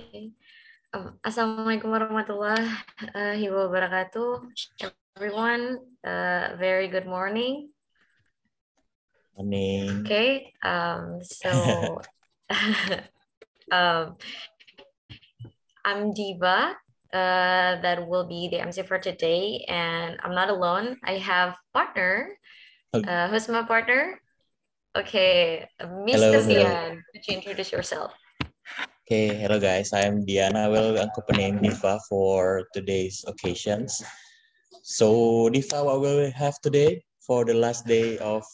Okay. Assalamualaikum warahmatullahi wabarakatuh. Everyone, very good morning. Morning. Okay. Um, I'm Diva. That will be the MC for today, and I'm not alone. I have partner. Who's my partner? Okay, Hello, Mr. hello. Dian. Could you introduce yourself? Okay, hello guys. I'm Diana. I will accompany Diva for today's occasions. So, Diva, what will we have today for the last day of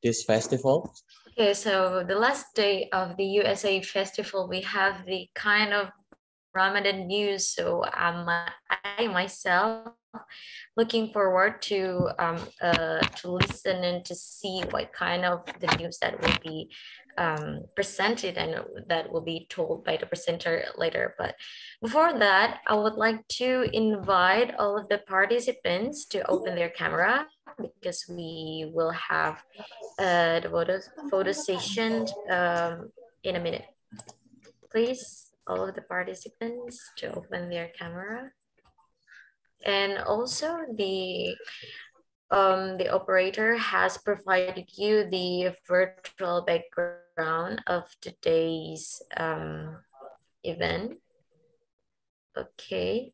this festival? Okay, so the last day of the USA Festival, we have the kind of Ramadan news. So I myself looking forward to listen and to see what kind of the news that will be presented and that will be told by the presenter later. But before that, I would like to invite all of the participants to open their camera because we will have the photo session in a minute. Please, all of the participants to open their camera. And also the operator has provided you the virtual background of today's event. Okay.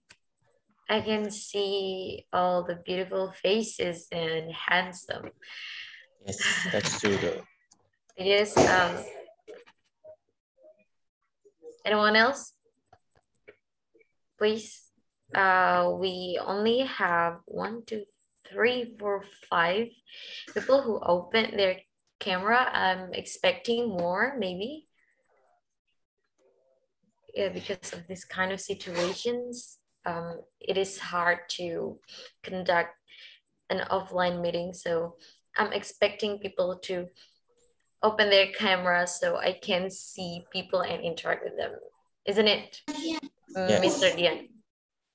I can see all the beautiful faces and handsome. Yes, that's true though. Yes. Anyone else? Please. We only have 1, 2, 3, 4, 5 people who open their camera. I'm expecting more, maybe. Yeah, because of this kind of situations, it is hard to conduct an offline meeting. So I'm expecting people to open their cameras so I can see people and interact with them. Isn't it, Yes, Mr. Dian?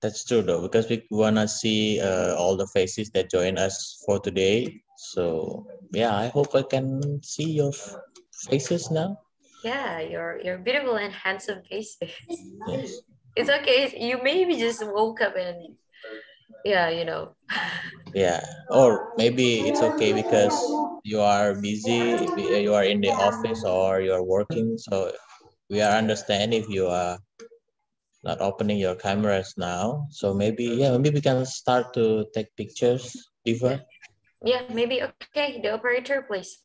that's true though, because we wanna see all the faces that join us for today. So, yeah, I hope I can see your faces now. Yeah, you're beautiful and handsome faces. Yes. It's okay. You maybe just woke up and yeah, you know. Yeah, or maybe it's okay because you are busy, you are in the office or you are working. So we are understand if you are not opening your cameras now. So maybe, yeah, maybe we can start to take pictures, Yeah. Diva. Yeah, maybe okay. The operator, please.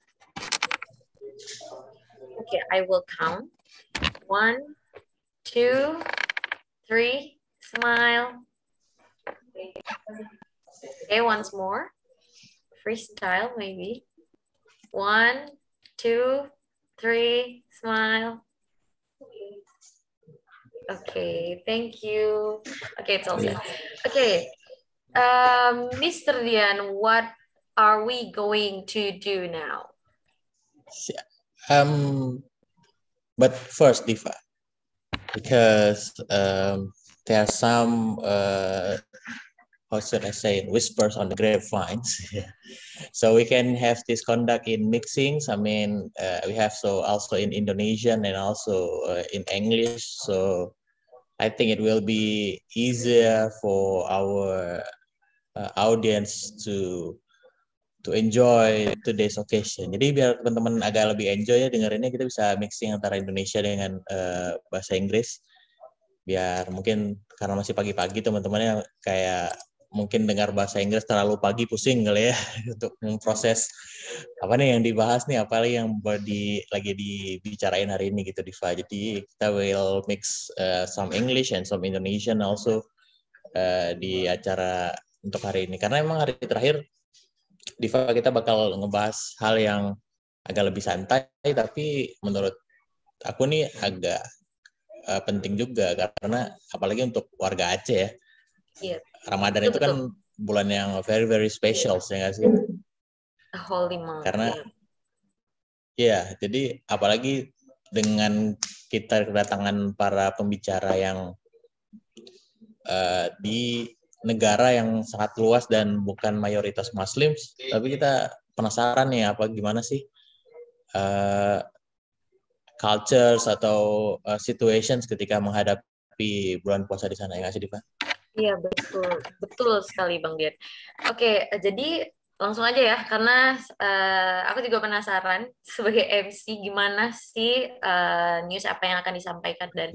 Okay, I will count. 1, 2, 3. Smile. Okay, once more. Freestyle, maybe. 1, 2, 3. Smile. Okay, thank you. Okay, it's all set. Okay, Mr. Dian, what are we going to do now? Um, but first, Diva, because there are some how should I say it, whispers on the grapevines. So we can have this conduct in mixings. I mean, we have so also in Indonesian and also in English. So I think it will be easier for our audience to enjoy today's occasion. Jadi biar teman-teman agak lebih enjoy ya dengerinnya, kita bisa mixing antara Indonesia dengan bahasa Inggris. Biar mungkin karena masih pagi-pagi teman-temannya kayak mungkin dengar bahasa Inggris terlalu pagi pusing kali ya untuk memproses apa nih yang dibahas nih, apa yang lagi dibicarain hari ini gitu Diva. Jadi kita will mix some English and some Indonesian also di acara untuk hari ini. Karena emang hari terakhir Diva kita bakal ngebahas hal yang agak lebih santai, tapi menurut aku nih agak penting juga karena apalagi untuk warga Aceh ya. Iya, Ramadan itu betul-betul. kan bulan yang very very special ya nggak sih? A holy month, Karena yeah. ya jadi apalagi dengan kita kedatangan para pembicara yang di negara yang sangat luas dan bukan mayoritas Muslim, tapi kita penasaran nih apa gimana sih cultures atau situations ketika menghadapi menyikapi bulan puasa di sana, ya nggak sih, Diva? Iya, betul. Betul sekali, Bang Dian. Oke, jadi langsung aja ya, karena aku juga penasaran sebagai MC gimana sih news apa yang akan disampaikan dan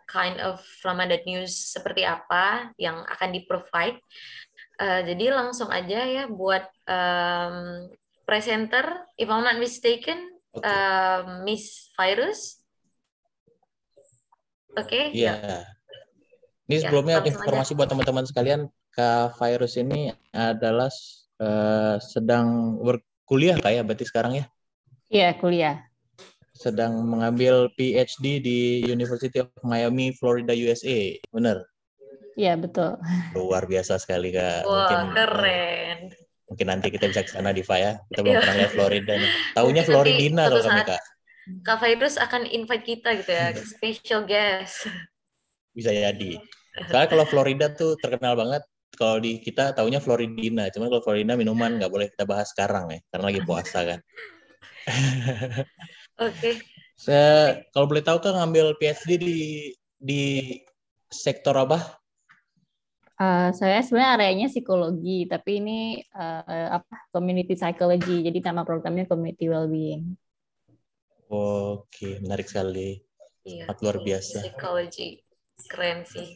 kind of Ramadan news seperti apa yang akan di-provide. Jadi langsung aja ya buat presenter, if I'm not mistaken, Oke. Miss Virus. Oke, Iya. ya, Ini ya sebelumnya langsung aja. informasi buat teman-teman sekalian, Kak Virus ini adalah sedang berkuliah kayak berarti sekarang ya, Iya, kuliah. sedang mengambil PhD di University of Miami, Florida, USA. Benar? Iya, betul. Luar biasa sekali, Kak. Wah, Mungkin keren. mungkin nanti kita bisa ke sana, Diva ya. Kita belum Ya, pernah lihat Florida nih. Taunya mungkin nanti Floridina suatu kalau kami, saat Kak. Kak Virus akan invite kita gitu ya, special guest. Bisa jadi. Soalnya kalau Florida tuh terkenal banget. Kalau di kita taunya Floridina. Cuman kalau Florida minuman nggak boleh kita bahas sekarang ya. Karena lagi puasa kan. Oke. Kalau boleh tahu kan ngambil PhD di sektor apa? Saya sebenarnya areanya psikologi, tapi ini community psychology. Jadi nama programnya community well-being. Oke, menarik sekali. Iya, Sangat luar biasa. psychology. Keren sih.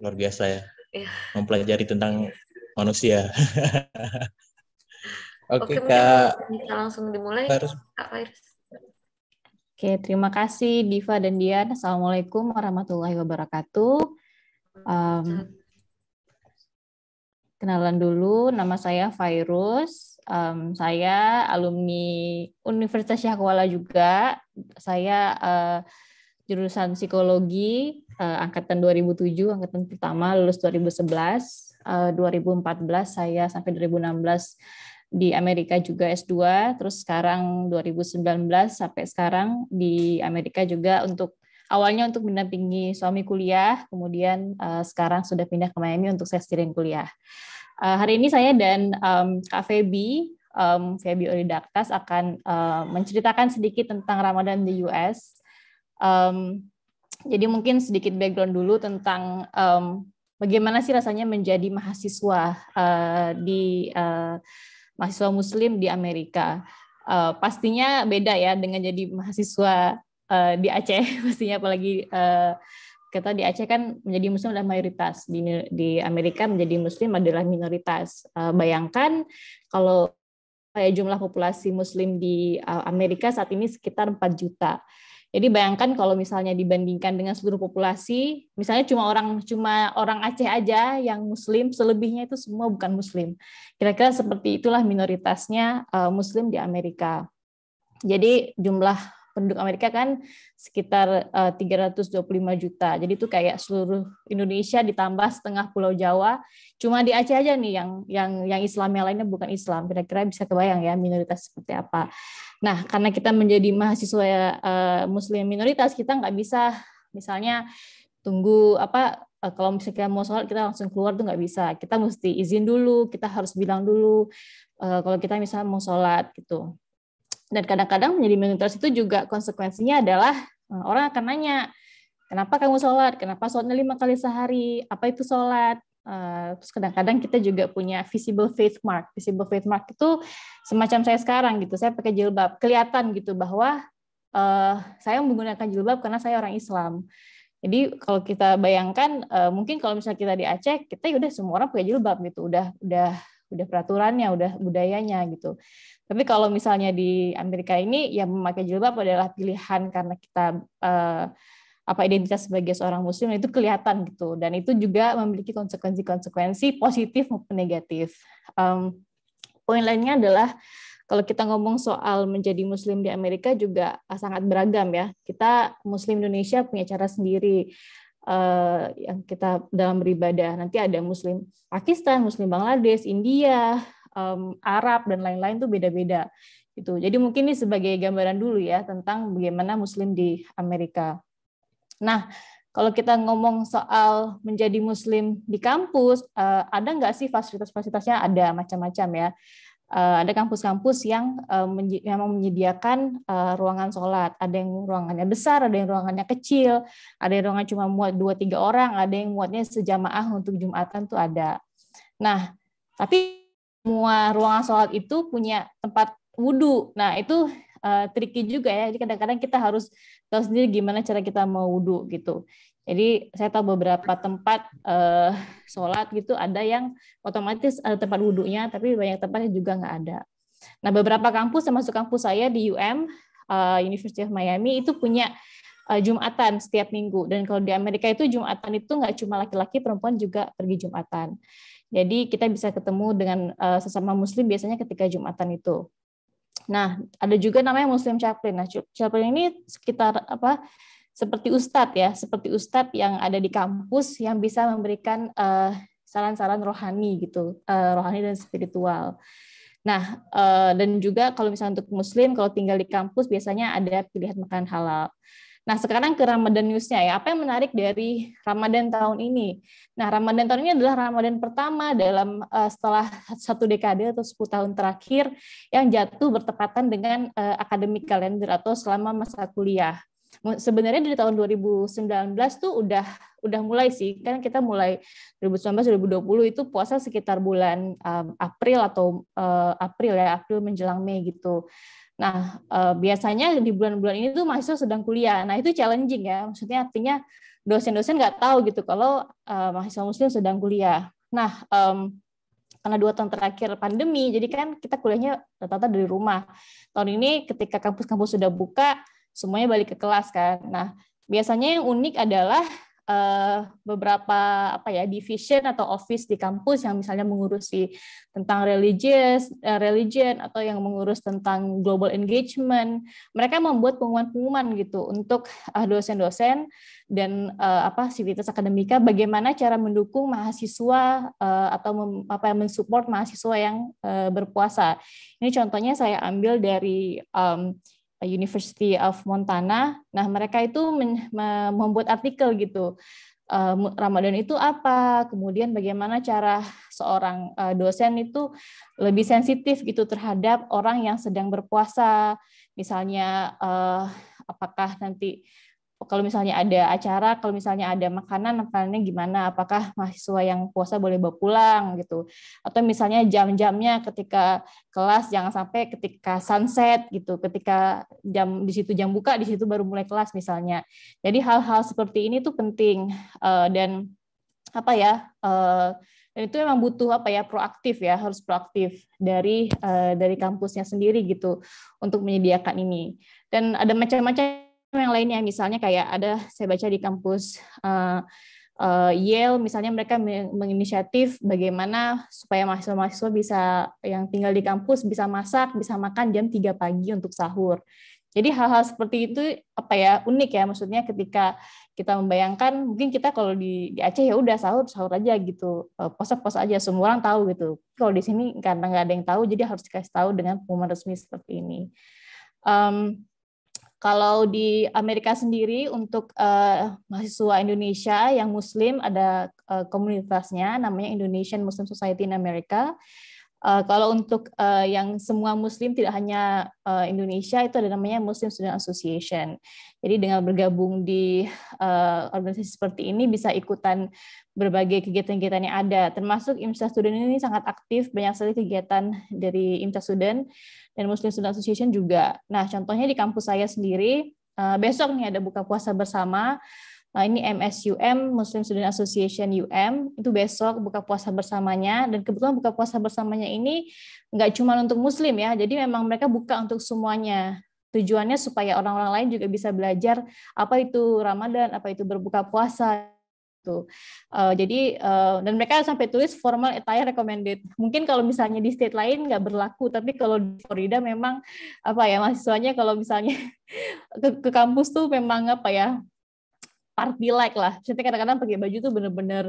Luar biasa ya. Iya. Mempelajari tentang manusia. Oke, Oke, mungkin Kak. bisa langsung dimulai, Harus Kak Virus. Oke, terima kasih Diva dan Dian. Assalamualaikum warahmatullahi wabarakatuh. Kenalan dulu, nama saya Virus. Saya alumni Universitas Syahkuala juga. Saya jurusan psikologi angkatan 2007, angkatan pertama, lulus 2011. 2014 saya sampai 2016 di Amerika juga S2, terus sekarang 2019 sampai sekarang di Amerika juga awalnya untuk mendampingi suami kuliah, kemudian sekarang sudah pindah ke Miami untuk saya sendiri kuliah. Hari ini saya dan Kak Feby, Feby Oridaktas akan menceritakan sedikit tentang Ramadan di US. Jadi mungkin sedikit background dulu tentang bagaimana sih rasanya menjadi mahasiswa mahasiswa Muslim di Amerika. Pastinya beda ya dengan jadi mahasiswa di Aceh, pastinya apalagi kita di Aceh kan menjadi Muslim adalah mayoritas, di Amerika menjadi Muslim adalah minoritas. Bayangkan kalau kayak jumlah populasi Muslim di Amerika saat ini sekitar 4 juta. Jadi bayangkan kalau misalnya dibandingkan dengan seluruh populasi, misalnya cuma orang Aceh aja yang Muslim, selebihnya itu semua bukan Muslim. Kira-kira seperti itulah minoritasnya Muslim di Amerika. Jadi jumlah penduduk Amerika kan sekitar 325 juta. Jadi itu kayak seluruh Indonesia ditambah setengah Pulau Jawa. Cuma di Aceh aja nih yang Islam, yang lainnya bukan Islam. Kira-kira bisa kebayang ya minoritas seperti apa. Nah, karena kita menjadi mahasiswa Muslim minoritas, kita nggak bisa misalnya tunggu kalau misalnya kita mau sholat kita langsung keluar tuh nggak bisa. Kita mesti izin dulu, kita harus bilang dulu kalau kita misalnya mau sholat gitu. Dan kadang-kadang menjadi minoritas itu juga konsekuensinya adalah orang akan nanya, kenapa kamu sholat? Kenapa sholatnya 5 kali sehari? Apa itu sholat? Terus kadang-kadang kita juga punya visible faith mark. Visible faith mark itu semacam saya sekarang gitu. Saya pakai jilbab, kelihatan gitu bahwa saya menggunakan jilbab karena saya orang Islam. Jadi kalau kita bayangkan, mungkin kalau misalnya kita di Aceh, kita udah semua orang pakai jilbab gitu, udah peraturannya, udah budayanya gitu. Tapi kalau misalnya di Amerika ini, yang memakai jilbab adalah pilihan karena kita identitas sebagai seorang Muslim itu kelihatan gitu, dan itu juga memiliki konsekuensi positif maupun negatif. Poin lainnya adalah kalau kita ngomong soal menjadi Muslim di Amerika juga sangat beragam ya. Kita Muslim Indonesia punya cara sendiri yang kita dalam beribadah. Nanti ada Muslim Pakistan, Muslim Bangladesh, India, Arab dan lain-lain tuh beda-beda gitu. Jadi mungkin ini sebagai gambaran dulu ya tentang bagaimana Muslim di Amerika. Nah, kalau kita ngomong soal menjadi Muslim di kampus, ada nggak sih fasilitas-fasilitasnya? Ada macam-macam ya. Ada kampus-kampus yang memang menyediakan ruangan sholat. Ada yang ruangannya besar, ada yang ruangannya kecil, ada yang ruangan cuma muat 2-3 orang, ada yang muatnya sejamaah untuk Jumatan tuh ada. Nah, tapi semua ruangan sholat itu punya tempat wudhu. Nah, itu tricky juga ya. Jadi kadang-kadang kita harus tahu sendiri gimana cara kita mau wudhu gitu. Jadi saya tahu beberapa tempat sholat gitu ada yang otomatis ada tempat wudhunya, tapi banyak tempatnya juga nggak ada. Nah, beberapa kampus, termasuk kampus saya di UM, University of Miami, itu punya Jumatan setiap minggu. Dan kalau di Amerika itu Jumatan itu nggak cuma laki-laki, perempuan juga pergi Jumatan. Jadi kita bisa ketemu dengan sesama Muslim biasanya ketika Jumatan itu. Nah, ada juga namanya Muslim Chaplain. Nah, Chaplain ini sekitar seperti ustadz ya, seperti ustadz yang ada di kampus yang bisa memberikan saran-saran rohani gitu, rohani dan spiritual. Nah, dan juga kalau misalnya untuk Muslim, kalau tinggal di kampus biasanya ada pilihan makanan halal. Nah, sekarang ke Ramadan News-nya ya. Apa yang menarik dari Ramadan tahun ini? Nah, Ramadan tahun ini adalah Ramadan pertama dalam setelah 1 dekade atau 10 tahun terakhir yang jatuh bertepatan dengan academic calendar atau selama masa kuliah. Sebenarnya dari tahun 2019 tuh udah mulai sih, kan kita mulai 2019-2020 itu puasa sekitar bulan April atau April menjelang Mei gitu. Nah, biasanya di bulan-bulan ini tuh mahasiswa sedang kuliah. Nah, itu challenging ya. Maksudnya artinya dosen-dosen nggak tahu gitu kalau mahasiswa Muslim sedang kuliah. Nah, karena 2 tahun terakhir pandemi, jadi kan kita kuliahnya rata-rata dari rumah. Tahun ini ketika kampus-kampus sudah buka, semuanya balik ke kelas kan. Nah, biasanya yang unik adalah beberapa division atau office di kampus yang misalnya mengurusi tentang religion atau yang mengurus tentang global engagement. Mereka membuat pengumuman-pengumuman gitu untuk dosen-dosen dan sivitas akademika bagaimana cara mendukung mahasiswa atau mensupport mahasiswa yang berpuasa. Ini contohnya saya ambil dari University of Montana. Nah, mereka itu membuat artikel gitu. Ramadan itu apa? Kemudian bagaimana cara seorang dosen itu lebih sensitif gitu terhadap orang yang sedang berpuasa. Misalnya apakah nanti kalau misalnya ada acara, kalau misalnya ada makanannya gimana? Apakah mahasiswa yang puasa boleh bawa pulang gitu? Atau misalnya jam-jamnya ketika kelas jangan sampai ketika sunset gitu, ketika jam di situ jam buka di situ baru mulai kelas misalnya. Jadi hal-hal seperti ini tuh penting dan dan itu memang butuh proaktif ya, harus proaktif dari kampusnya sendiri gitu untuk menyediakan ini. Dan ada macam-macam yang lainnya, misalnya kayak saya baca di kampus Yale, misalnya mereka menginisiatif bagaimana supaya mahasiswa-mahasiswa bisa yang tinggal di kampus bisa masak, bisa makan jam 3 pagi untuk sahur. Jadi hal-hal seperti itu unik ya, maksudnya ketika kita membayangkan mungkin kita kalau di Aceh ya udah sahur aja gitu, puasa aja, semua orang tahu gitu. Kalau di sini karena nggak ada yang tahu, jadi harus dikasih tahu dengan pengumuman resmi seperti ini. Kalau di Amerika sendiri untuk mahasiswa Indonesia yang Muslim ada komunitasnya namanya Indonesian Muslim Society in America. Kalau untuk yang semua Muslim tidak hanya Indonesia itu ada namanya Muslim Student Association. Jadi dengan bergabung di organisasi seperti ini bisa ikutan berbagai kegiatan-kegiatan yang ada. Termasuk IMSA Student ini sangat aktif, banyak sekali kegiatan dari IMSA Student dan Muslim Student Association juga. Nah, contohnya di kampus saya sendiri besok nih ada buka puasa bersama. Nah, ini MSUM, Muslim Student Association UM, itu besok buka puasa bersamanya, dan kebetulan buka puasa bersamanya ini nggak cuma untuk Muslim ya, jadi memang mereka buka untuk semuanya. Tujuannya supaya orang-orang lain juga bisa belajar apa itu Ramadan, apa itu berbuka puasa. Jadi dan mereka sampai tulis formal attire recommended. Mungkin kalau misalnya di state lain nggak berlaku, tapi kalau di Florida memang mahasiswanya kalau misalnya ke kampus tuh memang party like lah. Jadi kadang-kadang pakai baju tuh bener-bener.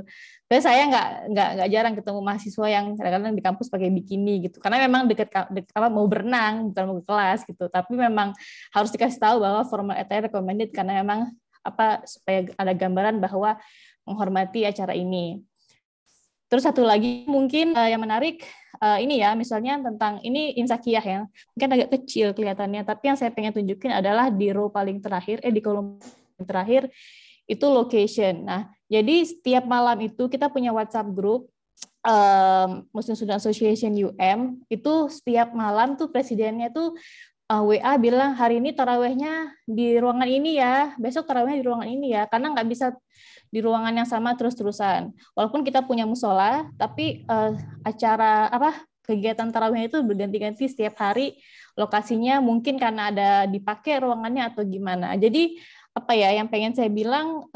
Saya nggak jarang ketemu mahasiswa yang kadang-kadang di kampus pakai bikini gitu. Karena memang dekat mau berenang bukan mau ke kelas gitu. Tapi memang harus dikasih tahu bahwa formal attire recommended karena memang supaya ada gambaran bahwa menghormati acara ini. Terus satu lagi mungkin yang menarik ini ya, misalnya tentang ini insakiyah ya, mungkin agak kecil kelihatannya, tapi yang saya pengen tunjukin adalah di row paling terakhir, di kolom terakhir itu location. Nah, jadi setiap malam itu kita punya WhatsApp group Muslim Student Association UM, itu setiap malam tuh presidennya tuh WA bilang hari ini tarawehnya di ruangan ini ya, besok tarawehnya di ruangan ini ya, karena nggak bisa di ruangan yang sama terus-terusan. Walaupun kita punya musola, tapi acara kegiatan tarawih itu berganti-ganti setiap hari, lokasinya mungkin karena ada dipakai ruangannya atau gimana. Jadi apa ya yang pengen saya bilang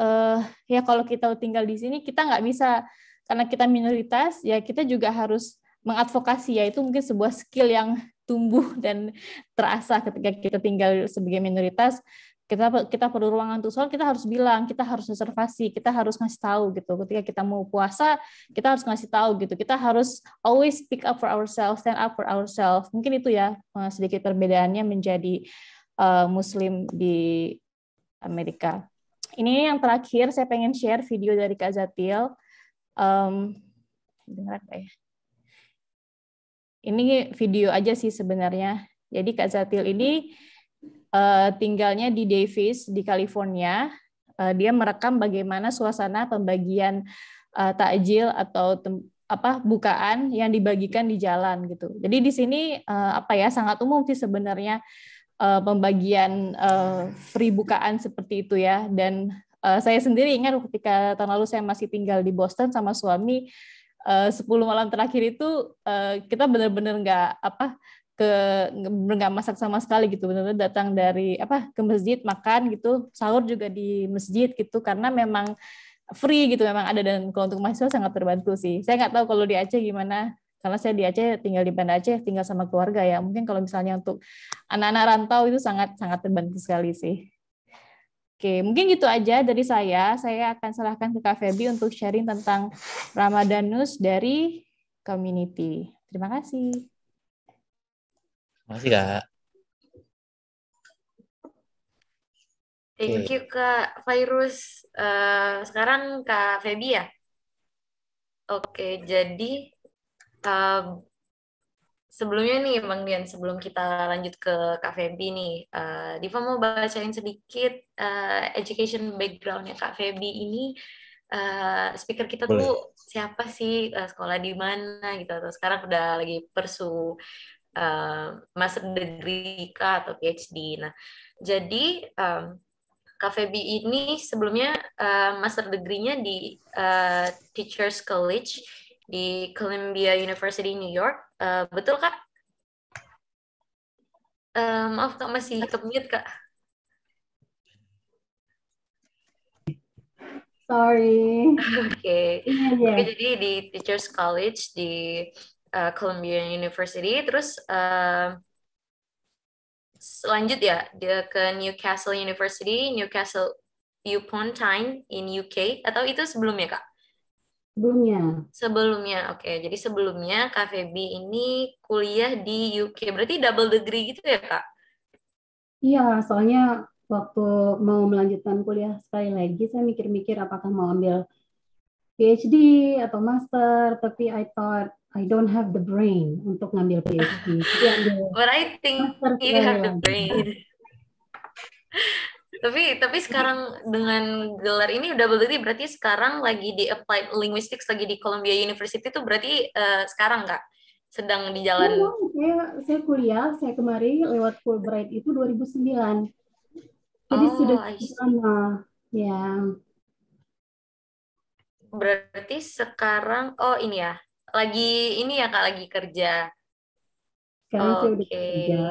ya kalau kita tinggal di sini kita nggak bisa, karena kita minoritas ya kita juga harus mengadvokasi, ya itu mungkin sebuah skill yang tumbuh dan terasa ketika kita tinggal sebagai minoritas. Kita perlu ruangan untuk sholat, kita harus bilang, kita harus reservasi, kita harus ngasih tahu gitu. Ketika kita mau puasa, kita harus ngasih tahu gitu. Kita harus always speak up for ourselves, stand up for ourselves. Mungkin itu ya sedikit perbedaannya menjadi Muslim di Amerika. Ini yang terakhir, saya pengen share video dari Kak Zatil. Dengar apa ya? Ini video aja sih sebenarnya. Jadi Kak Zatil ini tinggalnya di Davis di California. Dia merekam bagaimana suasana pembagian takjil atau bukaan yang dibagikan di jalan gitu. Jadi di sini sangat umum sih sebenarnya pembagian free bukaan seperti itu ya. Dan saya sendiri ingat ketika tahun lalu saya masih tinggal di Boston sama suami, 10 malam terakhir itu kita benar-benar nggak masak sama sekali gitu, benar-benar datang dari ke masjid makan gitu, sahur juga di masjid gitu, karena memang free gitu, memang ada. Dan kalau untuk mahasiswa sangat terbantu sih. Saya nggak tahu kalau di Aceh gimana, karena saya di Aceh, tinggal di Banda Aceh, tinggal sama keluarga ya. Mungkin kalau misalnya untuk anak-anak rantau itu sangat sangat terbantu sekali sih. Oke, mungkin gitu aja dari saya. Saya akan serahkan ke Kak Feby untuk sharing tentang Ramadanus dari community. Terima kasih. Terima kasih, Kak. Thank you, Kak Fairuz. Sekarang Kak Feby ya? Oke, jadi sebelumnya nih Bang Dian, sebelum kita lanjut ke Kak Feby nih, Diva mau bacain sedikit education background-nya Kak Feby ini. Speaker kita Boleh. tuh siapa sih, sekolah di mana gitu, atau sekarang udah lagi pursue master degree kah atau PhD. Nah, jadi Kak Feby ini sebelumnya master degree-nya di Teachers College di Columbia University New York. Betul, Kak? Maaf, Kak, masih ke-mute, Kak. Sorry. Oke. Iya. Jadi di Teachers College di Columbia University, terus lanjut ya dia ke Newcastle University, Newcastle upon Tyne in UK, atau itu sebelumnya, Kak? Sebelumnya, oke. Jadi sebelumnya Kak Feby ini kuliah di UK, berarti double degree gitu ya, Kak? Iya, soalnya waktu mau melanjutkan kuliah sekali lagi, saya mikir-mikir apakah mau ambil PhD atau master, tapi I thought I don't have the brain untuk ngambil PhD. But I think you have the brain. Tapi sekarang dengan gelar ini double degree, berarti sekarang lagi di Applied Linguistics, lagi di Columbia University itu berarti sekarang nggak? Sedang di jalan? Saya kuliah, saya kemarin lewat Fulbright itu 2009. Jadi sudah lama. Ya. Berarti sekarang, ini ya, lagi ini ya Kak, lagi kerja. Sekarang saya udah kerja.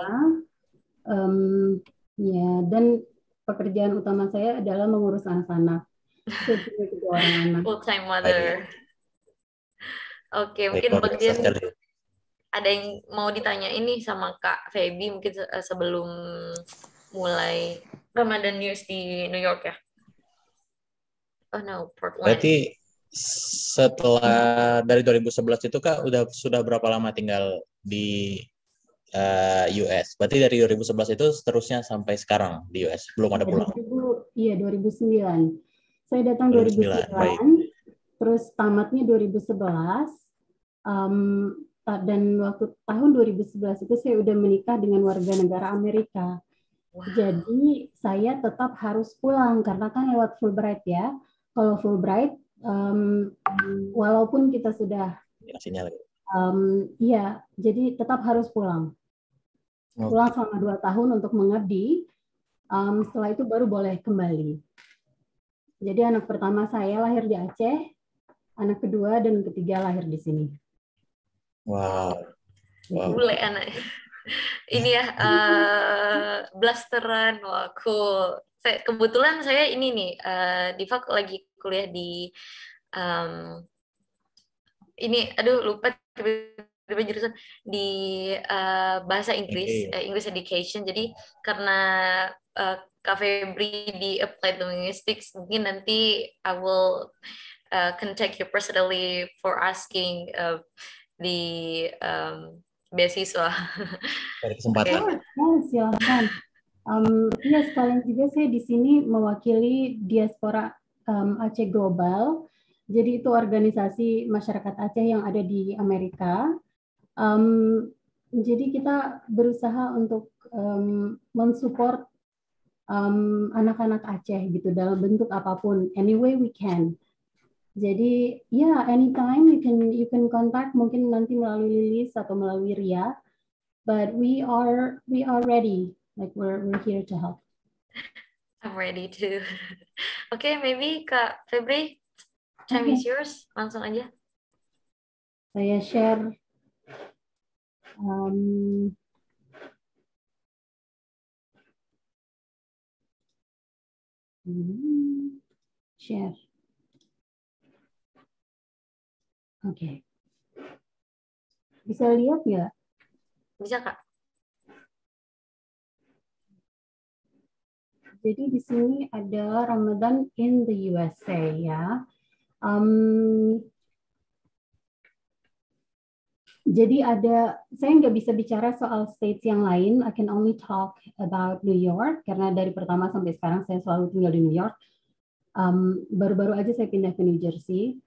Ya, dan pekerjaan utama saya adalah mengurus anak-anak. Saya punya 2 orang anak. Full time mother. Oke, mungkin bagian ada yang mau ditanya ini sama Kak Feby mungkin sebelum mulai Ramadan News di New York ya. Oh no, Portland. Berarti setelah dari 2011 itu Kak sudah berapa lama tinggal di US? Berarti dari 2011 itu seterusnya sampai sekarang di US, belum ada pulang? Iya, 2009. Saya datang 2009, terus tamatnya 2011. dan waktu tahun 2011 itu saya udah menikah dengan warga negara Amerika. Wow. Jadi saya tetap harus pulang karena kan lewat Fulbright ya. Kalau Fulbright, walaupun kita sudah sinyal. iya, jadi tetap harus pulang. Pulang selama 2 tahun untuk mengabdi. Setelah itu baru boleh kembali. Jadi anak pertama saya lahir di Aceh, anak kedua dan ketiga lahir di sini. Wow. Bule anak. Ini ya blasteran, wah cool. Kebetulan saya ini nih, Diva lagi kuliah di ini, aduh lupa tiba-tiba jurusan di bahasa Inggris, English Education. Jadi karena Kak Febri di Applied Linguistics, mungkin nanti I will contact you personally for asking di beasiswa. Dari kesempatan. Silahkan. Ya sekalian juga saya di sini mewakili diaspora Aceh Global. Jadi itu organisasi masyarakat Aceh yang ada di Amerika. Jadi kita berusaha untuk mensupport anak-anak Aceh gitu dalam bentuk apapun, any way we can. Jadi ya anytime you can contact, mungkin nanti melalui Lilis atau melalui Ria, but we are ready, like we're here to help. I'm ready to. Okay, maybe Kak Febri, time is yours. Langsung aja. Saya share share. Oke. Bisa lihat nggak? Bisa, Kak. Jadi di sini ada Ramadan in the USA ya. Jadi saya nggak bisa bicara soal states yang lain. I can only talk about New York karena dari pertama sampai sekarang saya selalu tinggal di New York. Baru-baru aja saya pindah ke New Jersey.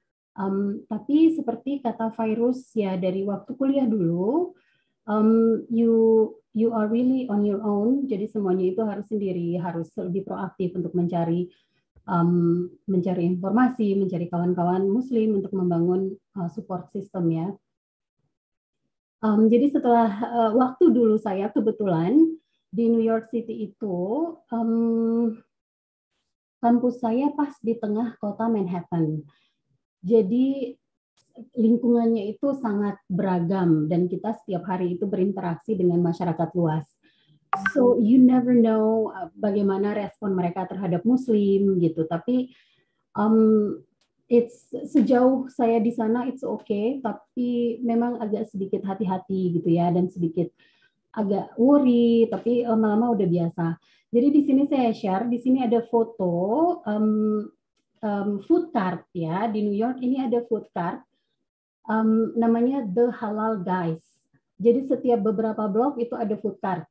Tapi seperti kata Virus ya dari waktu kuliah dulu, you are really on your own. Jadi semuanya itu harus sendiri, harus lebih proaktif untuk mencari informasi, mencari kawan-kawan Muslim untuk membangun support system ya. Jadi setelah waktu dulu saya kebetulan di New York City itu kampus saya pas di tengah kota Manhattan. Jadi lingkungannya itu sangat beragam dan kita setiap hari itu berinteraksi dengan masyarakat luas. So you never know bagaimana respon mereka terhadap Muslim gitu. Tapi sejauh saya di sana it's okay, tapi memang agak sedikit hati-hati gitu ya dan sedikit agak worry, tapi lama-lama udah biasa. Jadi di sini saya share, di sini ada foto food cart ya di New York. Ini ada food cart namanya The Halal Guys. Jadi setiap beberapa blok itu ada food cart.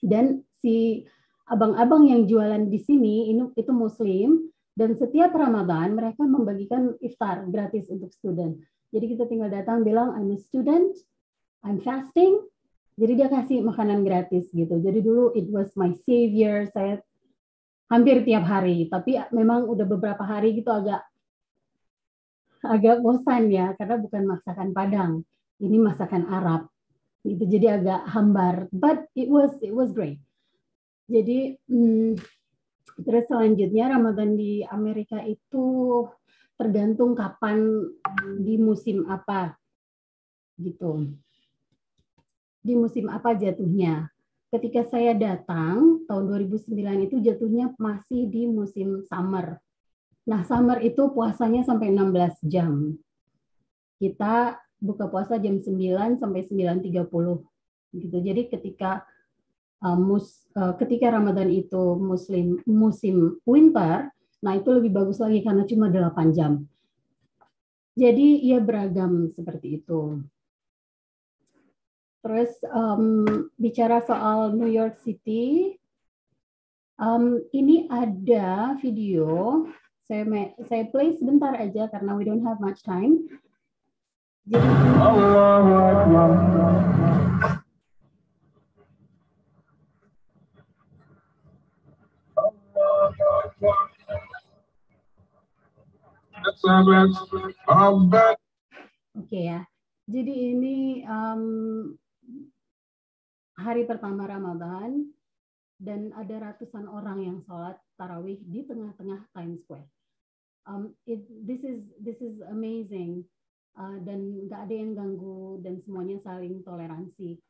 Dan si abang-abang yang jualan di sini itu Muslim dan setiap Ramadan mereka membagikan iftar gratis untuk student. Jadi kita tinggal datang bilang I'm a student, I'm fasting. Jadi dia kasih makanan gratis gitu. Jadi dulu it was my savior. Saya hampir tiap hari, tapi memang udah beberapa hari gitu agak bosan ya karena bukan masakan Padang. Ini masakan Arab. Gitu, jadi agak hambar, but it was great. Jadi terus selanjutnya Ramadan di Amerika itu tergantung kapan di musim apa gitu. Di musim apa jatuhnya? Ketika saya datang tahun 2009 itu jatuhnya masih di musim summer. Nah, summer itu puasanya sampai 16 jam. Kita buka puasa jam 9 sampai 9.30 gitu. Jadi ketika Ramadan itu musim winter, nah itu lebih bagus lagi karena cuma 8 jam. Jadi ya beragam seperti itu. Terus bicara soal New York City, ini ada video, saya play sebentar aja karena we don't have much time. Jadi oke ya. Jadi ini hari pertama Ramadan dan ada ratusan orang yang sholat tarawih di tengah-tengah Times Square. This is amazing dan nggak ada yang ganggu dan semuanya saling toleransi.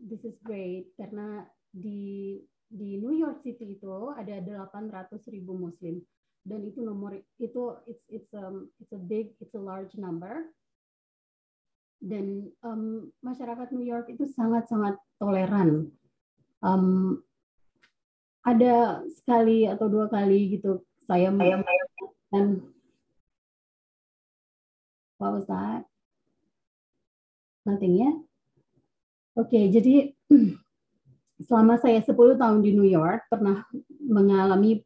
This is great karena di New York City itu ada 800.000 Muslim dan itu nomor itu it's a large number dan masyarakat New York itu sangat-sangat toleran. Ada sekali atau dua kali gitu saya dan what was that? Nothing ya? Oke, jadi selama saya 10 tahun di New York pernah mengalami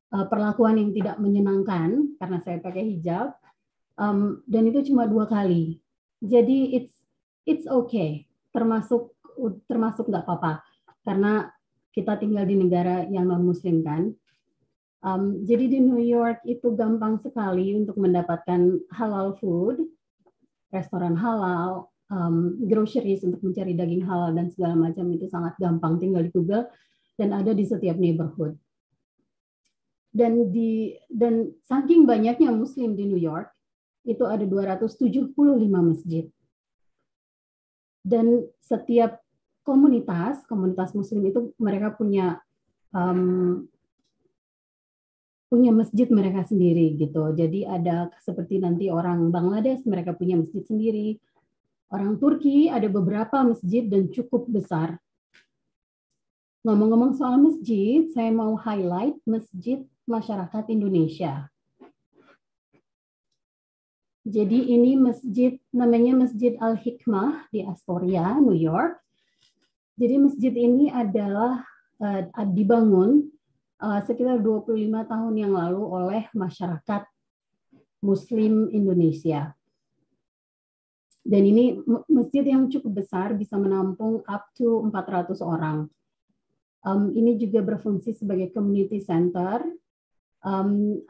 perlakuan yang tidak menyenangkan karena saya pakai hijab dan itu cuma 2 kali. Jadi it's okay, termasuk nggak apa-apa karena kita tinggal di negara yang non Muslim kan. Jadi di New York itu gampang sekali untuk mendapatkan halal food, restoran halal, groceries untuk mencari daging halal dan segala macam itu sangat gampang, tinggal di Google dan ada di setiap neighborhood. Dan saking banyaknya Muslim di New York itu ada 275 masjid. Dan setiap komunitas Muslim itu mereka punya masjid mereka sendiri gitu. Jadi ada seperti nanti orang Bangladesh mereka punya masjid sendiri. Orang Turki ada beberapa masjid dan cukup besar. Ngomong-ngomong soal masjid, saya mau highlight masjid masyarakat Indonesia. Jadi ini masjid namanya Masjid Al-Hikmah di Astoria, New York. Jadi masjid ini adalah dibangun sekitar 25 tahun yang lalu oleh masyarakat Muslim Indonesia. Dan ini masjid yang cukup besar, bisa menampung up to 400 orang. Ini juga berfungsi sebagai community center.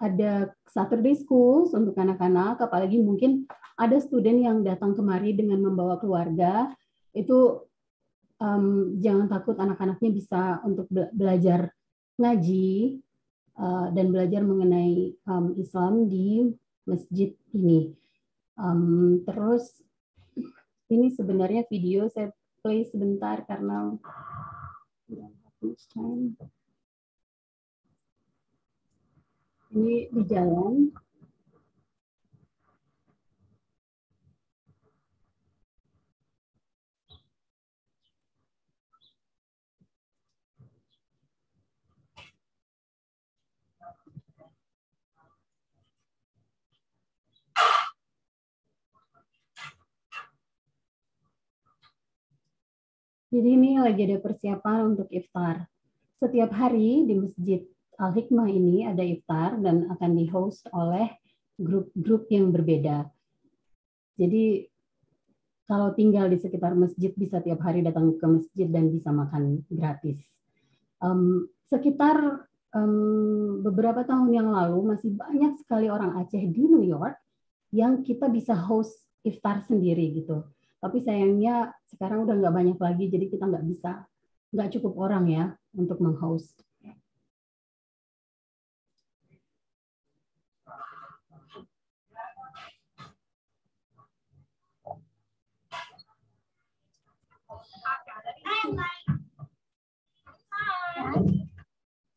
Ada Saturday schools untuk anak-anak, apalagi mungkin ada student yang datang kemari dengan membawa keluarga, itu jangan takut anak-anaknya bisa untuk belajar ngaji dan belajar mengenai Islam di masjid ini. Terus ini sebenarnya video saya play sebentar karena ini di jalan. Jadi ini lagi ada persiapan untuk iftar. Setiap hari di Masjid Al-Hikmah ini ada iftar dan akan di-host oleh grup-grup yang berbeda. Jadi kalau tinggal di sekitar masjid bisa tiap hari datang ke masjid dan bisa makan gratis. Sekitar beberapa tahun yang lalu masih banyak sekali orang Aceh di New York yang kita bisa host iftar sendiri gitu. Tapi sayangnya sekarang udah nggak banyak lagi, jadi kita nggak cukup orang ya untuk meng-host.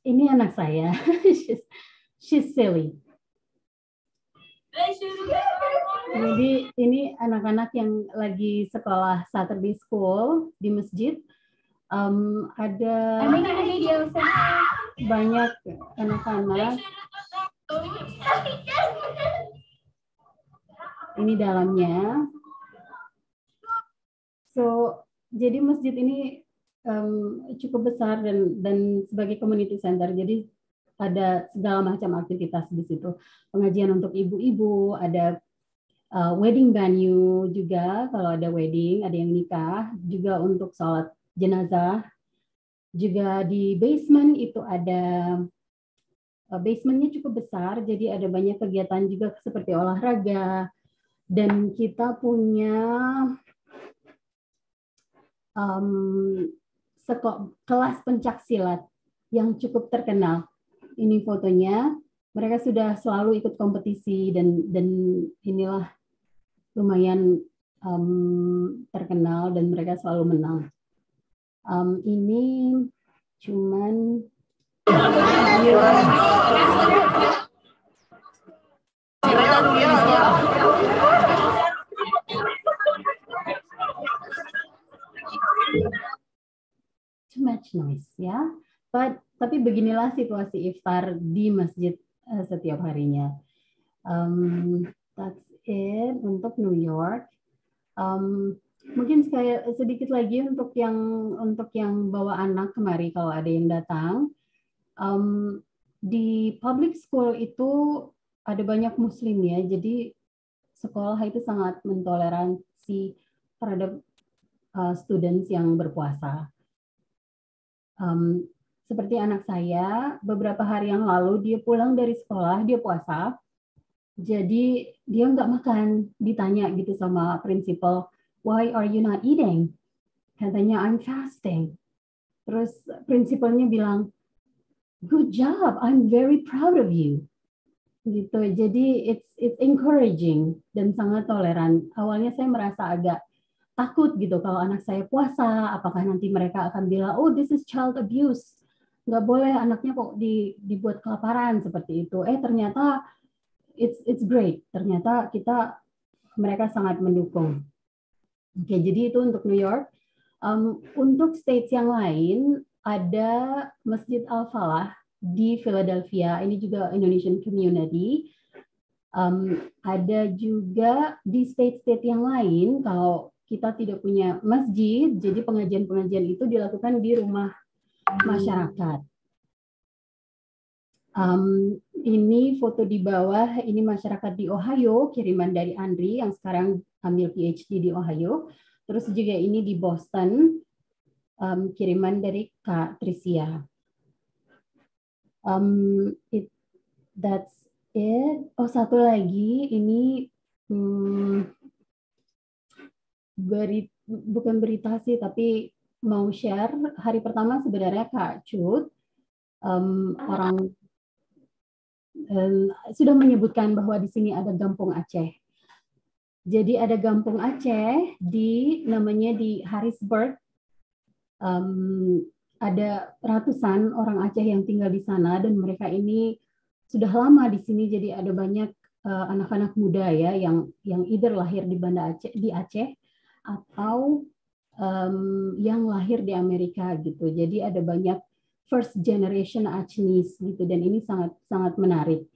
Ini anak saya, she's silly. Jadi ini anak-anak yang lagi sekolah Saturday School di masjid. Ada banyak anak-anak. Ini dalamnya. So, jadi masjid ini cukup besar dan sebagai community center. Jadi ada segala macam aktivitas di situ. Pengajian untuk ibu-ibu, ada wedding venue juga kalau ada wedding, ada yang nikah, juga untuk sholat jenazah. Juga di basement itu ada basementnya cukup besar, jadi ada banyak kegiatan juga seperti olahraga, dan kita punya kelas pencak silat yang cukup terkenal. Ini fotonya, mereka sudah selalu ikut kompetisi dan inilah lumayan terkenal dan mereka selalu menang. Ini cuman too much noise ya. Tapi beginilah situasi iftar di masjid setiap harinya. That's it untuk New York. Mungkin sedikit lagi untuk yang bawa anak kemari kalau ada yang datang. Di public school itu ada banyak Muslim ya, jadi sekolah itu sangat mentoleransi terhadap students yang berpuasa. Seperti anak saya, beberapa hari yang lalu dia pulang dari sekolah, dia puasa, jadi dia nggak makan, ditanya gitu sama principal, why are you not eating? Katanya, I'm fasting. Terus prinsipalnya bilang, good job, I'm very proud of you. Gitu. Jadi it's encouraging dan sangat toleran. Awalnya saya merasa agak takut gitu kalau anak saya puasa, apakah nanti mereka akan bilang, oh this is child abuse, nggak boleh anaknya kok dibuat kelaparan seperti itu. Ternyata it's great. Ternyata mereka sangat mendukung. Oke, jadi itu untuk New York. Untuk states yang lain, ada Masjid Al-Falah di Philadelphia, ini juga Indonesian community. Ada juga di state-state yang lain, kalau kita tidak punya masjid, jadi pengajian-pengajian itu dilakukan di rumah masyarakat. Ini foto di bawah, ini masyarakat di Ohio, kiriman dari Andri yang sekarang ambil PhD di Ohio. Terus juga ini di Boston, kiriman dari Kak Tricia. That's it. Oh, satu lagi, ini bukan berita sih, tapi mau share. Hari pertama sebenarnya Kak Cut, orang sudah menyebutkan bahwa di sini ada Gampung Aceh. Jadi ada Gampung Aceh namanya di Harrisburg. Ada ratusan orang Aceh yang tinggal di sana dan mereka ini sudah lama di sini. Jadi ada banyak anak-anak muda ya yang either lahir di Banda Aceh, di Aceh atau yang lahir di Amerika gitu. Jadi ada banyak first generation Acehnese gitu dan ini sangat sangat menarik.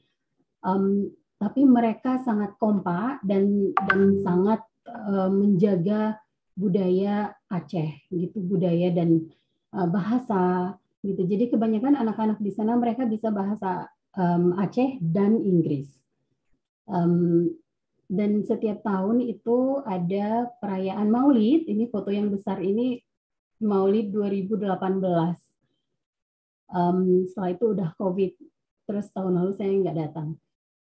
Tapi mereka sangat kompak dan sangat menjaga budaya Aceh gitu, budaya dan bahasa gitu. Jadi kebanyakan anak-anak di sana mereka bisa bahasa Aceh dan Inggris. Dan setiap tahun itu ada perayaan Maulid. Ini foto yang besar ini Maulid 2018. Setelah itu udah COVID, terus tahun lalu saya nggak datang.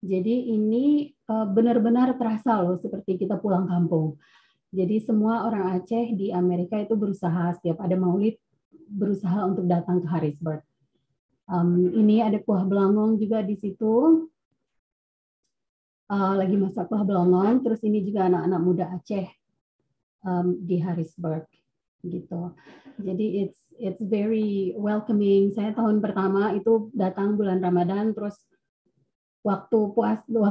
Jadi ini benar-benar terasa loh seperti kita pulang kampung. Jadi semua orang Aceh di Amerika itu berusaha setiap ada Maulid berusaha untuk datang ke Harrisburg. Ini ada kuah belangong juga di situ. Lagi masak kuah belangong. Terus ini juga anak-anak muda Aceh di Harrisburg gitu. Jadi it's very welcoming. Saya tahun pertama itu datang bulan Ramadan, terus waktu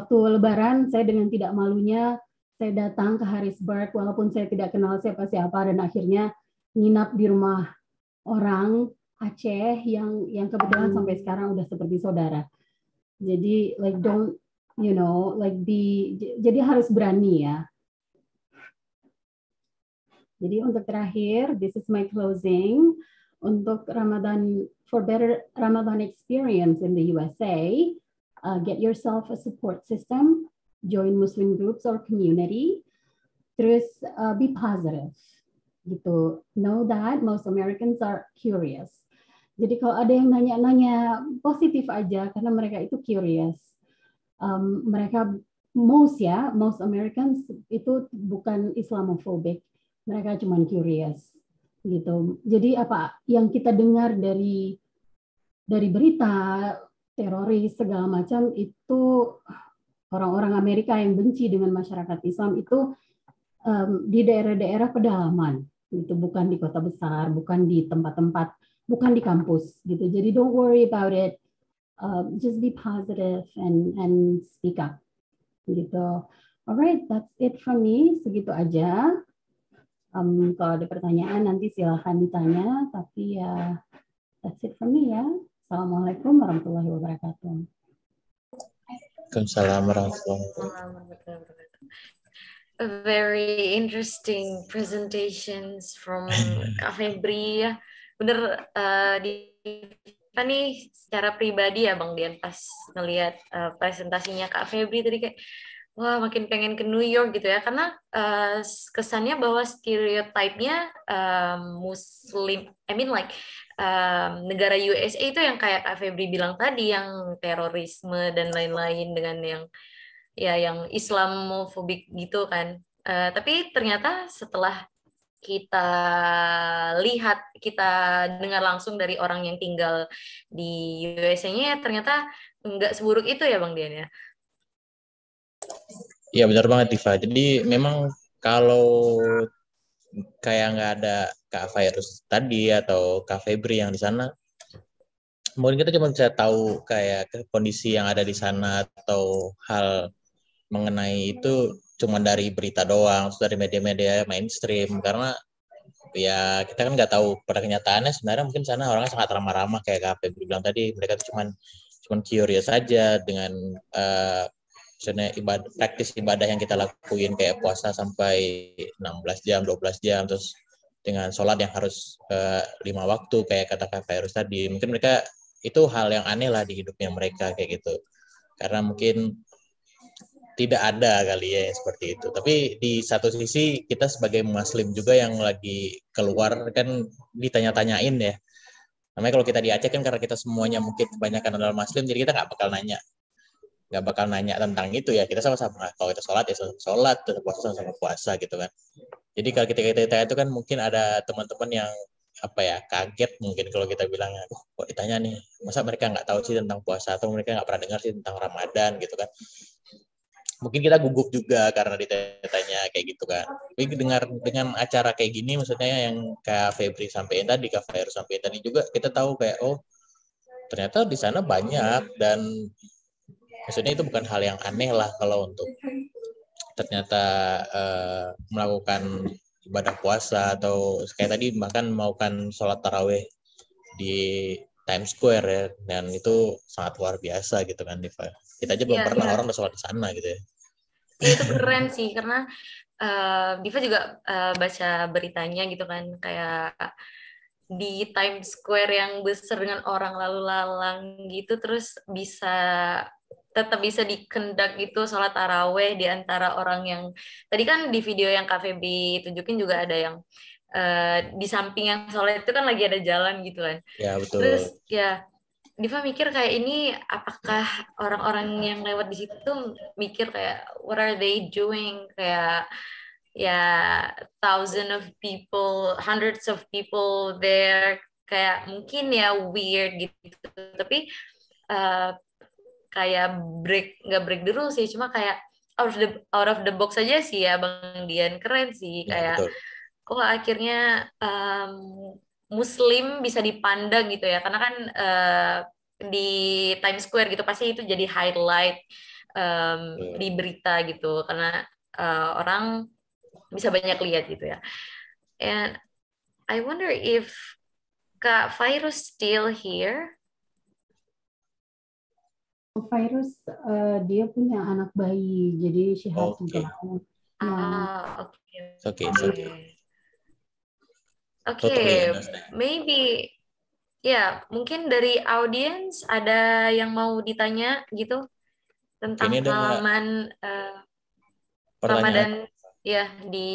Lebaran saya dengan tidak malunya saya datang ke Harrisburg walaupun saya tidak kenal siapa-siapa dan akhirnya nginap di rumah orang Aceh yang kebetulan sampai sekarang udah seperti saudara. Jadi jadi harus berani ya. Jadi untuk terakhir, this is my closing. Untuk Ramadan, for better Ramadan experience in the USA, get yourself a support system. join Muslim groups or community. Terus be positive gitu. Know that most Americans are curious. Jadi kalau ada yang nanya-nanya, positif aja karena mereka itu curious. Mereka most Americans itu bukan Islamophobic, mereka cuma curious gitu. Jadi apa yang kita dengar dari berita teroris segala macam itu orang-orang Amerika yang benci dengan masyarakat Islam itu di daerah-daerah pedalaman gitu, bukan di kota besar, bukan di tempat-tempat, bukan di kampus gitu. Jadi don't worry about it. Just be positive and speak up gitu. Alright, that's it from me. Segitu aja. Kalau ada pertanyaan nanti silahkan ditanya. Tapi ya, that's it from me ya. Assalamualaikum warahmatullahi wabarakatuh. Waalaikumsalam warahmatullahi wabarakatuh. Very interesting presentations from Kak Febri ya. Bener Diva nih secara pribadi ya Bang Dian pas ngelihat presentasinya Kak Febri tadi kayak wah makin pengen ke New York gitu ya karena kesannya bahwa stereotipnya Muslim, I mean like negara USA itu yang kayak Kak Febri bilang tadi yang terorisme dan lain-lain dengan yang Islamofobik gitu kan. Tapi ternyata setelah kita lihat, kita dengar langsung dari orang yang tinggal di USA-nya, ternyata nggak seburuk itu ya Bang Dian ya? Iya benar banget Diva. Jadi memang kalau kayak nggak ada Kak Virus tadi atau Kak Febri yang di sana, mungkin kita cuma bisa tahu kayak kondisi yang ada di sana atau hal mengenai itu cuma dari berita doang, dari media-media mainstream. Karena ya kita kan nggak tahu pada kenyataannya sebenarnya mungkin sana orangnya sangat ramah-ramah kayak Kak Febri bilang tadi. Mereka tuh cuman curious aja dengan misalnya praktis ibadah yang kita lakuin kayak puasa sampai 16 jam, 12 jam, terus dengan sholat yang harus 5 waktu kayak kata Kak Virus tadi. Mungkin mereka itu hal yang aneh lah di hidupnya mereka kayak gitu. Karena mungkin tidak ada kali ya seperti itu. Tapi di satu sisi kita sebagai muslim juga yang lagi keluar kan ditanya-tanyain ya. Namanya kalau kita di Aceh kan karena kita semuanya mungkin kebanyakan adalah muslim, jadi kita nggak bakal nanya tentang itu ya. Kita sama-sama kalau kita sholat ya sholat, puasa sama-sama puasa gitu kan. Jadi kalau kita itu kan mungkin ada teman-teman yang apa ya kaget mungkin kalau kita bilang kok ditanya nih, masa mereka nggak tahu sih tentang puasa atau mereka nggak pernah dengar sih tentang Ramadan gitu kan. Mungkin kita gugup juga karena ditanya kayak gitu kan. Tapi dengan acara kayak gini maksudnya yang Kak Febri sampaikan tadi, Kak Fair sampaikan tadi juga kita tahu kayak oh ternyata di sana banyak dan maksudnya itu bukan hal yang aneh lah kalau untuk ternyata melakukan ibadah puasa atau kayak tadi bahkan melakukan sholat taraweh di Times Square ya, dan itu sangat luar biasa gitu kan Diva. Kita aja belum pernah orang udah sholat di sana gitu ya. Itu keren sih karena Diva juga baca beritanya gitu kan kayak di Times Square yang besar dengan orang lalu lalang gitu terus tetap bisa dikendak gitu sholat taraweh di antara orang yang tadi kan di video yang Kak Feby tunjukin juga ada yang di samping yang sholat itu kan lagi ada jalan gitu kan. Ya betul. Terus ya Diva mikir kayak ini apakah orang-orang yang lewat di situ mikir kayak what are they doing kayak ya thousand of people, hundreds of people there kayak mungkin ya weird gitu tapi kayak nggak break the rules sih cuma kayak out of the box aja sih ya Bang Dian keren sih Ya, kayak betul. kok akhirnya Muslim bisa dipandang gitu ya karena kan di Times Square gitu pasti itu jadi highlight di berita gitu karena orang bisa banyak lihat gitu ya. And I wonder if Kak Virus still here. Virus dia punya anak bayi, jadi she had to go. Okay, maybe ya mungkin dari audience ada yang mau ditanya gitu. Oke, ini tentang ada pengalaman pertanyaan. Ramadan ya di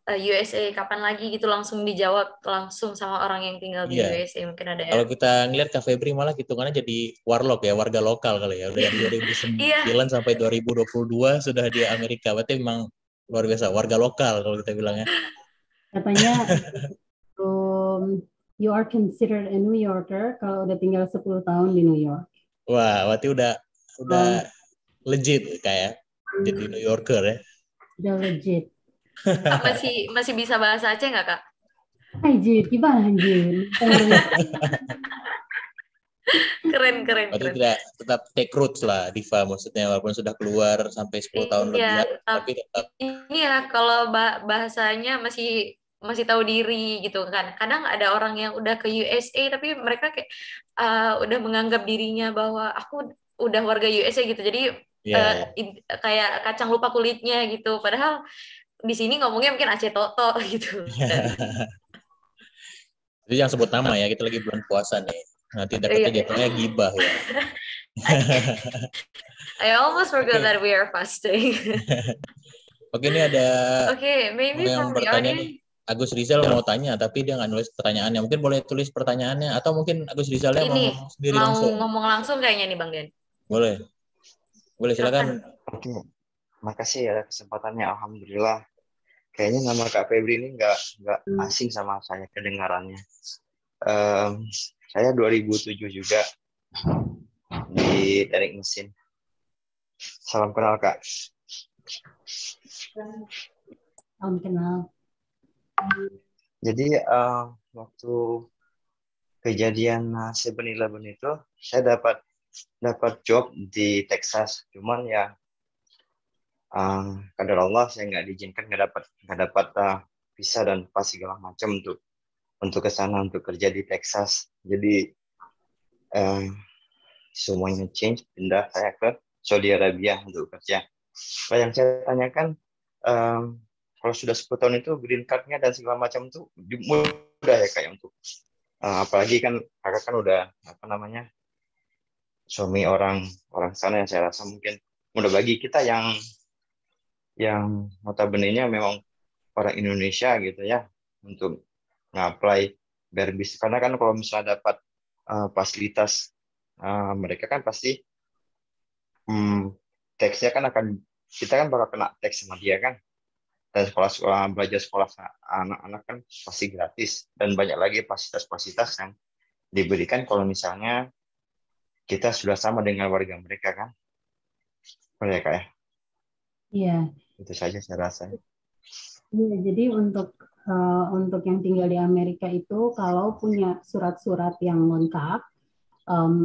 USA kapan lagi gitu, langsung dijawab langsung sama orang yang tinggal di Iya, USA, mungkin ada ya. kalau kita ngelihat Kak Febri malah hitungannya jadi warlock ya, warga lokal kali ya. Udah dari Iya, 2009 sampai 2022 sudah di Amerika. Berarti memang luar biasa, warga lokal kalau kita bilangnya. Katanya you are considered a New Yorker kalau udah tinggal 10 tahun di New York. Wah, berarti udah Oh, legit kayak jadi New Yorker ya. udah legit. Kak masih bisa bahasa Aceh nggak Kak? Anjir, gimana anjir? Keren, keren, Berarti keren. tetap take roots lah Diva, maksudnya walaupun sudah keluar sampai 10 tahun Iya, lebih tetap tapi tetap ini ya kalau bahasanya masih masih tahu diri gitu kan. Kadang ada orang yang udah ke USA tapi mereka kayak udah menganggap dirinya bahwa aku udah warga USA gitu. Jadi ya ya. kayak kacang lupa kulitnya gitu. Padahal di sini ngomongnya mungkin Aceh Toto gitu kan. Jadi jangan sebut nama ya, kita lagi bulan puasa nih. Nanti Iya. dapetnya jatuhnya gibah ya. I almost forgot Oke, that we are fasting. oke ini ada Okay, maybe yang from the bertanya nih. audience. Agus Rizal mau tanya, tapi dia nggak nulis pertanyaannya. Mungkin boleh tulis pertanyaannya, atau mungkin Agus Rizalnya mau Ini ngomong sendiri mau langsung. ngomong langsung kayaknya nih Bang Den. Boleh, boleh silakan. Silakan. Oke, makasih ya kesempatannya. Alhamdulillah. Kayaknya nama Kak Febri ini nggak asing sama saya kedengarannya. Saya 2007 juga di teknik mesin. Salam kenal Kak. Salam kenal. Jadi waktu kejadian 7-Eleven itu, saya dapat job di Texas. Cuman ya kadar Allah saya nggak diizinkan, nggak dapat visa dan pas segala macam untuk ke sana untuk kerja di Texas. Jadi semuanya change, pindah saya ke Saudi Arabia untuk kerja. Nah, yang saya tanyakan, kalau sudah 10 tahun itu green card-nya dan segala macam itu mudah ya kayak untuk apalagi kan kakak kan udah apa namanya suami orang sana, yang saya rasa mungkin mudah bagi kita yang notabene-nya memang orang Indonesia gitu ya untuk nge-apply berbis, karena kan kalau misalnya dapat fasilitas mereka kan pasti teksnya kan kita kan bakal kena teks sama dia kan, dan belajar sekolah anak-anak kan pasti gratis, dan banyak lagi fasilitas-fasilitas yang diberikan kalau misalnya kita sudah sama dengan warga mereka kan, mereka ya. Iya. Itu saja saya rasa. Iya, jadi untuk yang tinggal di Amerika itu kalau punya surat-surat yang lengkap,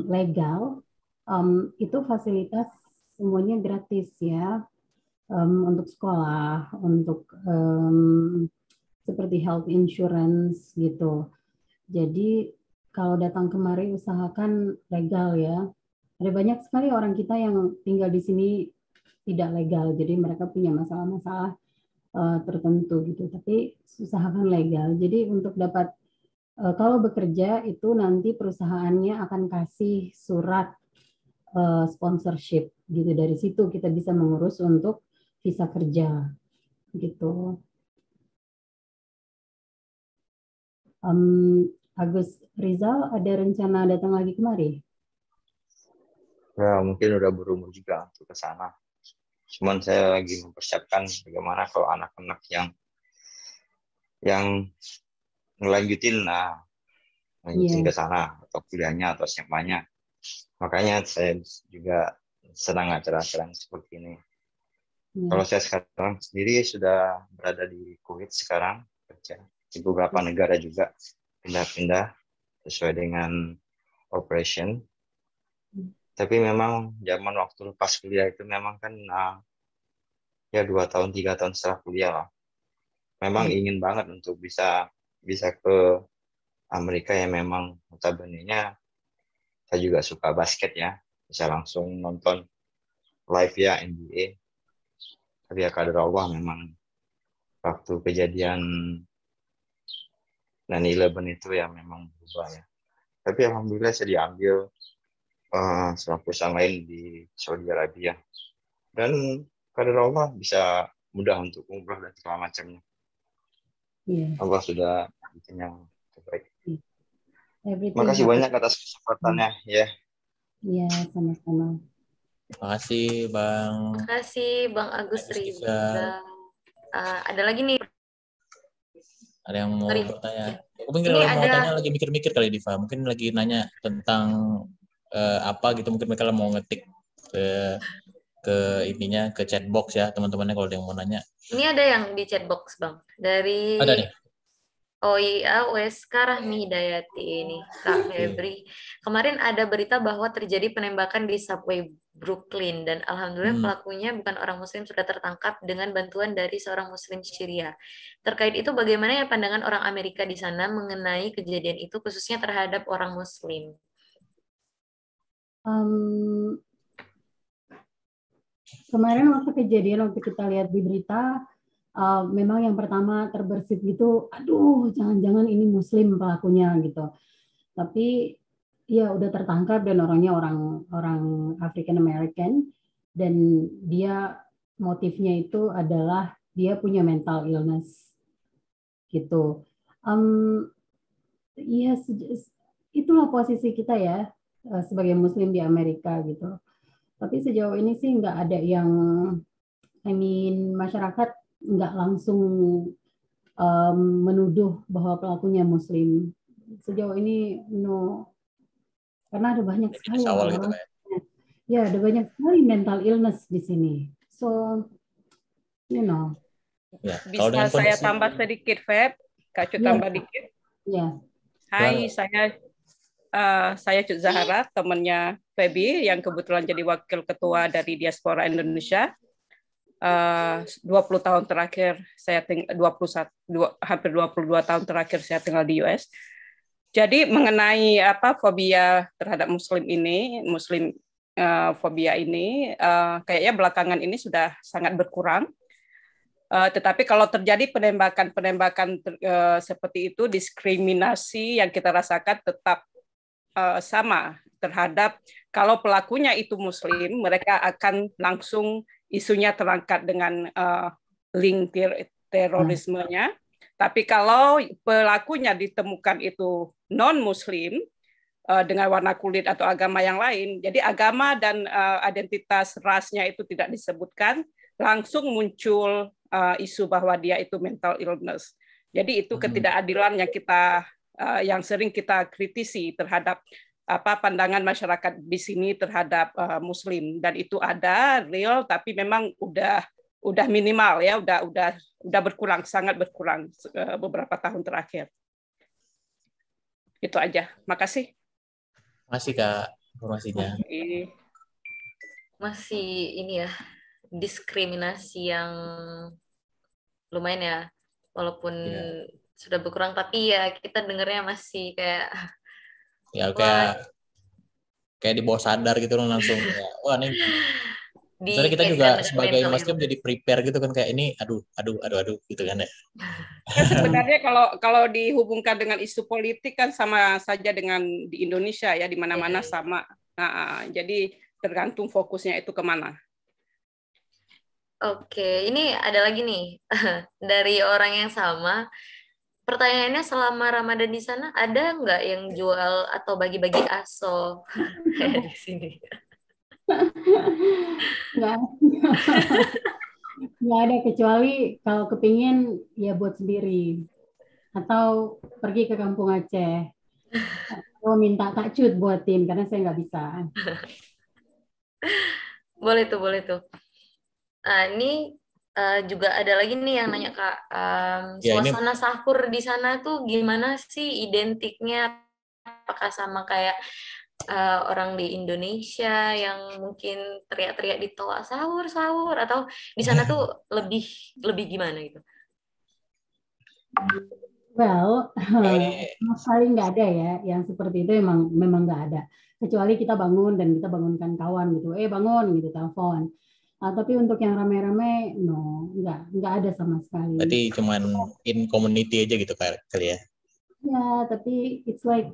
legal, itu fasilitas semuanya gratis ya, untuk sekolah, untuk seperti health insurance gitu. Jadi kalau datang kemari usahakan legal ya. Ada banyak sekali orang kita yang tinggal di sini tidak legal, jadi mereka punya masalah-masalah tertentu gitu. Tapi usahakan legal. Jadi untuk dapat kalau bekerja itu nanti perusahaannya akan kasih surat sponsorship gitu. Dari situ kita bisa mengurus untuk visa kerja gitu. Agus Rizal ada rencana datang lagi kemari? Ya mungkin udah berumur juga untuk ke sana. Cuman saya lagi mempersiapkan bagaimana kalau anak-anak yang ngelanjutin ke sana atau kuliahnya atau SMA-nya. Makanya saya juga senang acara-acara seperti ini. Kalau saya sekarang sendiri sudah berada di Kuwait sekarang, kerja di beberapa negara juga, pindah-pindah sesuai dengan operation. Tapi memang zaman waktu lepas kuliah itu memang kan ya 2 tahun 3 tahun setelah kuliah lah. Memang ingin banget untuk bisa ke Amerika, yang memang notabene-nya saya juga suka basket ya, bisa langsung nonton live ya NBA. Tapi ya kadar Allah memang waktu kejadian 9/11 itu ya memang berubah ya. Tapi alhamdulillah saya diambil sama perusahaan lain di Saudi Arabia. Dan kadar Allah bisa mudah untuk umrah dan segala macamnya. Allah sudah bikin yang terbaik. Makasih banyak atas kesempatannya ya. Iya, sama-sama. Terima kasih Bang. Terima kasih Bang Agus Rizal. Rizal. Ada lagi nih. Ada yang mau bertanya? Aku pikir Ini kalau mau tanya lagi mikir-mikir kali Diva. Mungkin lagi nanya tentang apa gitu. Mungkin mereka mau ngetik ke ininya, ke chatbox ya teman-temannya kalau ada yang mau nanya. Ini ada yang di chatbox Bang. Dari Ada nih. Oh iya, Weska Rahmi Hidayati ini, Kak Febri. Kemarin ada berita bahwa terjadi penembakan di subway Brooklyn dan alhamdulillah pelakunya bukan orang Muslim sudah tertangkap dengan bantuan dari seorang Muslim Syria. Terkait itu bagaimana ya pandangan orang Amerika di sana mengenai kejadian itu khususnya terhadap orang Muslim? Kemarin waktu kejadian waktu kita lihat di berita. Memang yang pertama terbersit gitu, aduh jangan-jangan ini Muslim pelakunya gitu. Tapi ya udah tertangkap dan orangnya orang African American dan dia motifnya itu adalah dia punya mental illness gitu. Iya itulah posisi kita ya sebagai Muslim di Amerika gitu. Tapi sejauh ini sih nggak ada yang, masyarakat nggak langsung menuduh bahwa pelakunya Muslim. Sejauh ini no, karena ada banyak sekali orang-orang. Ya, ada banyak sekali mental illness di sini. So, Ya, bisa saya tambah sedikit, Feb? Kak Cut tambah dikit. Ya. Hai, saya Cut Zahara, temannya Febi yang kebetulan jadi wakil ketua dari Diaspora Indonesia. 20 tahun terakhir saya hampir 22 tahun terakhir saya tinggal di US. Jadi mengenai fobia terhadap Muslim fobia ini kayaknya belakangan ini sudah sangat berkurang. Tetapi kalau terjadi penembakan seperti itu, diskriminasi yang kita rasakan tetap sama terhadap kalau pelakunya itu Muslim, mereka akan langsung isunya terangkat dengan link terorismenya. Tapi kalau pelakunya ditemukan itu non-Muslim dengan warna kulit atau agama yang lain, jadi agama dan identitas rasnya itu tidak disebutkan, langsung muncul isu bahwa dia itu mental illness. Jadi itu ketidakadilan yang sering kita kritisi terhadap pandangan masyarakat di sini terhadap Muslim, dan itu ada real tapi memang udah minimal ya, udah berkurang, sangat berkurang beberapa tahun terakhir. Itu aja. Makasih. Makasih Kak informasinya. Masih ini ya, diskriminasi yang lumayan ya, walaupun sudah berkurang tapi ya kita dengarnya masih kayak ya kayak di bawah sadar gitu loh langsung ya. Wah nih soalnya kita juga sebagai Muslim jadi prepare gitu kan, kayak ini aduh gitu kan ya. Sebenarnya kalau dihubungkan dengan isu politik kan sama saja dengan di Indonesia ya, di mana-mana sama. Nah, jadi tergantung fokusnya itu kemana. Oke, ini ada lagi nih dari orang yang sama. Pertanyaannya, selama Ramadan di sana ada nggak yang jual atau bagi-bagi aso di sini? Nggak ada, kecuali kalau kepingin ya buat sendiri atau pergi ke Kampung Aceh atau minta Kak Cut buatin karena saya nggak bisa. Boleh tuh. Nah, ini juga ada lagi nih yang nanya Kak, suasana sahur di sana tuh gimana sih, identiknya? Apakah sama kayak orang di Indonesia yang mungkin teriak-teriak di toa sahur, atau di sana tuh lebih gimana gitu? Well, paling nggak ada ya yang seperti itu, memang nggak ada. Kecuali kita bangun dan kita bangunkan kawan gitu, bangun gitu, telepon. Tapi untuk yang rame-rame, no, nggak ada sama sekali. Berarti cuman in community aja gitu kali ya? Ya, tapi it's like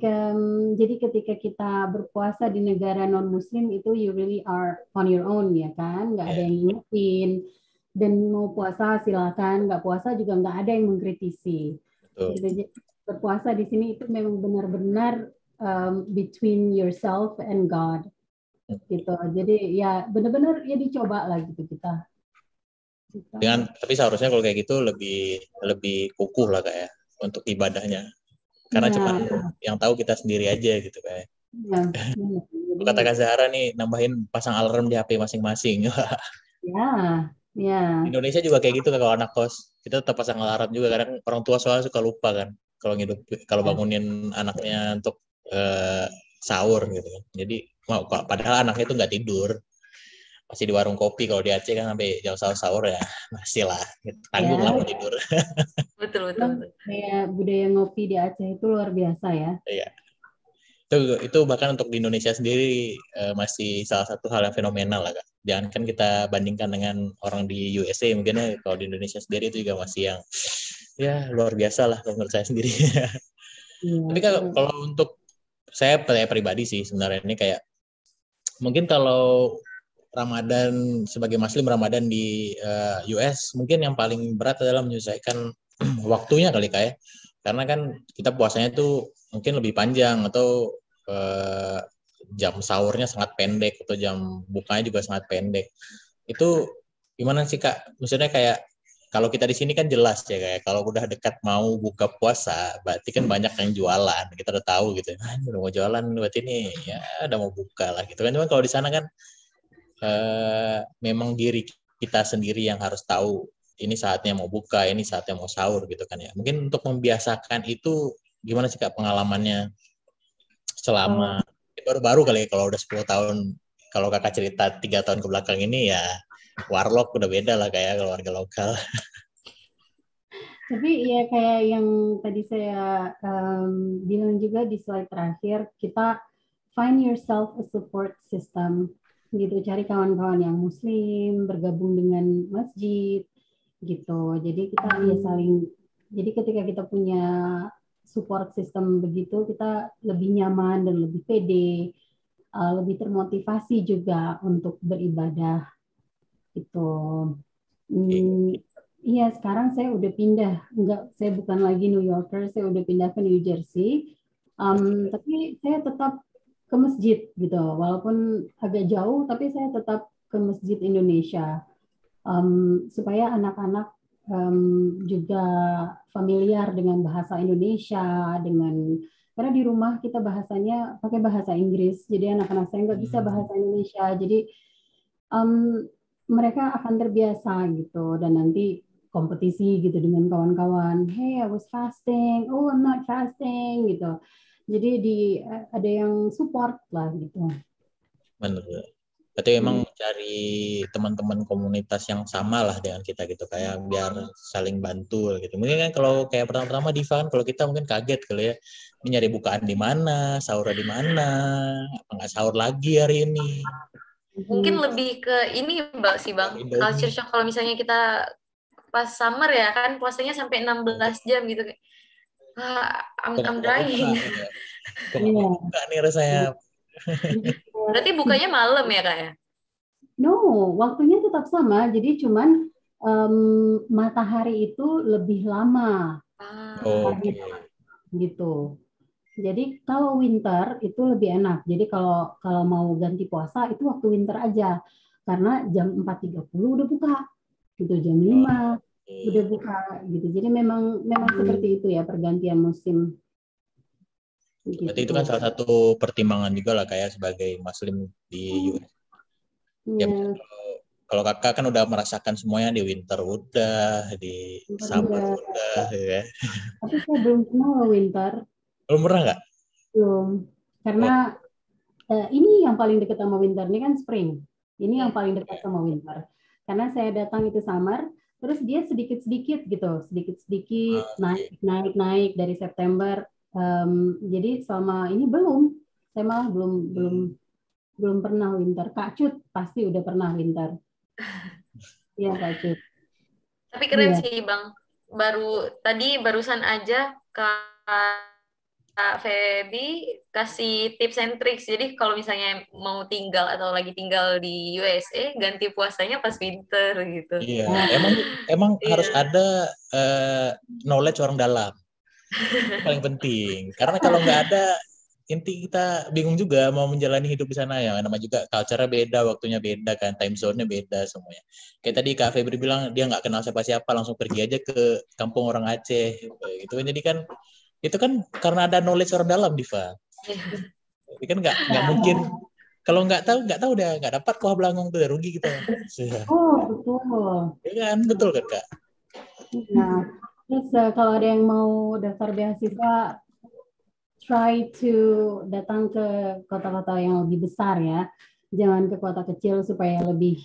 jadi ketika kita berpuasa di negara non Muslim itu you really are on your own ya kan, nggak ada Ya, yang ngingetin dan mau puasa silakan, nggak puasa juga nggak ada yang mengkritisi. betul. Gitu. Jadi, berpuasa di sini itu memang benar-benar between yourself and God gitu. Jadi ya benar-benar ya dicoba lah gitu kita. Gitu. Tapi seharusnya kalau kayak gitu lebih kukuh lah kayak untuk ibadahnya. Karena Ya, cuma yang tahu kita sendiri aja gitu kayak. ya, ya. Jadi, Kata Kak Zahra nih nambahin pasang alarm di HP masing-masing. ya, ya. Di Indonesia juga kayak gitu kalau anak kos. Kita tetap pasang alarm juga kadang orang tua soalnya suka lupa kan kalau Ya. bangunin anaknya untuk sahur gitu kan. Jadi padahal anaknya itu nggak tidur. Masih di warung kopi kalau di Aceh kan sampai jam sahur ya masih lah gitu. Tanggung lah mau Ya, tidur. Betul, betul, memang betul. kayak budaya ngopi di Aceh itu luar biasa ya. Iya. Itu bahkan untuk di Indonesia sendiri masih salah satu hal yang fenomenal lah Kak. Jangan kan kita bandingkan dengan orang di USA mungkin ya kalau di Indonesia sendiri itu juga masih yang ya luar biasa lah kalau menurut saya sendiri. Iya, Tapi kalau untuk saya pribadi sih sebenarnya ini kayak mungkin kalau Ramadan sebagai Muslim Ramadan di US mungkin yang paling berat adalah menyelesaikan waktunya kali kayak karena kan kita puasanya tuh mungkin lebih panjang atau jam sahurnya sangat pendek atau jam bukanya juga sangat pendek. Itu gimana sih Kak? Maksudnya kayak kalau kita di sini kan jelas ya kayak kalau udah dekat mau buka puasa berarti kan banyak yang jualan. Kita udah tahu gitu. Udah mau jualan berarti ini ya udah mau buka lah gitu kan. Cuma kalau di sana kan memang diri kita sendiri yang harus tahu ini saatnya mau buka, ini saatnya mau sahur gitu kan ya. Mungkin untuk membiasakan itu gimana sih Kak pengalamannya selama baru-baru kali ya, kalau udah 10 tahun, kalau Kakak cerita 3 tahun ke belakang ini ya warlock udah beda lah kayak keluarga lokal. tapi ya kayak yang tadi saya bilang juga di slide terakhir, kita find yourself a support system gitu, cari kawan-kawan yang muslim, bergabung dengan masjid gitu. Jadi kita ya saling, jadi ketika kita punya support system begitu, kita lebih nyaman dan lebih pede, lebih termotivasi juga untuk beribadah gitu. Iya, sekarang saya udah pindah. Enggak, saya bukan lagi New Yorker, saya udah pindah ke New Jersey. Tapi saya tetap ke masjid gitu. Walaupun agak jauh, tapi saya tetap ke masjid Indonesia. Supaya anak-anak juga familiar dengan bahasa Indonesia, karena di rumah kita bahasanya pakai bahasa Inggris, jadi anak-anak saya nggak bisa bahasa Indonesia. Jadi mereka akan terbiasa gitu, dan nanti kompetisi gitu dengan kawan-kawan. Hey, I was fasting. Oh, I'm not fasting gitu. Jadi ada yang support lah gitu. Benar. Berarti memang cari teman-teman komunitas yang sama lah dengan kita gitu kayak biar saling bantu gitu. Mungkin kan kalau kayak pertama-tama Diva kan kalau kita mungkin kaget kali ya. Ini nyari bukaan di mana, sahur di mana, apa nggak sahur lagi hari ini. Mungkin lebih ke ini Mbak sih Bang, culture shock kalau misalnya kita pas summer ya kan puasanya sampai 16 jam gitu. I'm dying. Kok nggak nih rasanya. Berarti bukanya malam ya Kak ya? No, waktunya tetap sama. Jadi cuman matahari itu lebih lama. Oke. Gitu. Jadi kalau winter itu lebih enak. Jadi kalau mau ganti puasa itu waktu winter aja. Karena jam 4.30 udah buka. Gitu jam 5 udah buka gitu. Jadi memang seperti itu ya pergantian musim. Gitu. Berarti itu kan salah satu pertimbangan juga lah kayak sebagai muslim di US. Ya, kalau Kakak kan udah merasakan semuanya di winter udah, di summer udah ya. Tapi saya belum pernah winter. Belum pernah nggak? Belum. Karena ini yang paling dekat sama winter, ini kan spring. Ini yang paling dekat sama winter. Karena saya datang itu summer, terus dia sedikit-sedikit gitu, sedikit-sedikit naik dari September. Jadi selama ini saya malah belum pernah winter. Kak Cut pasti udah pernah winter. Iya Kak Cut. Tapi keren sih Bang. Barusan aja Kak Kak Feby kasih tips and tricks. Jadi kalau misalnya mau tinggal atau lagi tinggal di USA, ganti puasanya pas winter gitu. Iya, Oh, emang harus Iya. ada knowledge orang dalam. Itu paling penting. Karena kalau nggak ada, inti kita bingung juga mau menjalani hidup di sana ya. Nama juga culture-nya beda, waktunya beda kan, time zone-nya beda semuanya. Kayak tadi Kak Febri bilang dia nggak kenal siapa-siapa, langsung pergi aja ke kampung orang Aceh. Gitu kan. Jadi kan itu kan karena ada knowledge orang dalam, Diva. Jadi kan nggak mungkin kalau nggak tahu udah nggak dapat kuah belangong tuh udah rugi kita. oh betul. Ya kan betul kan Kak? Nah, terus kalau ada yang mau daftar beasiswa, try to datang ke kota-kota yang lebih besar ya. Jangan ke kota kecil supaya lebih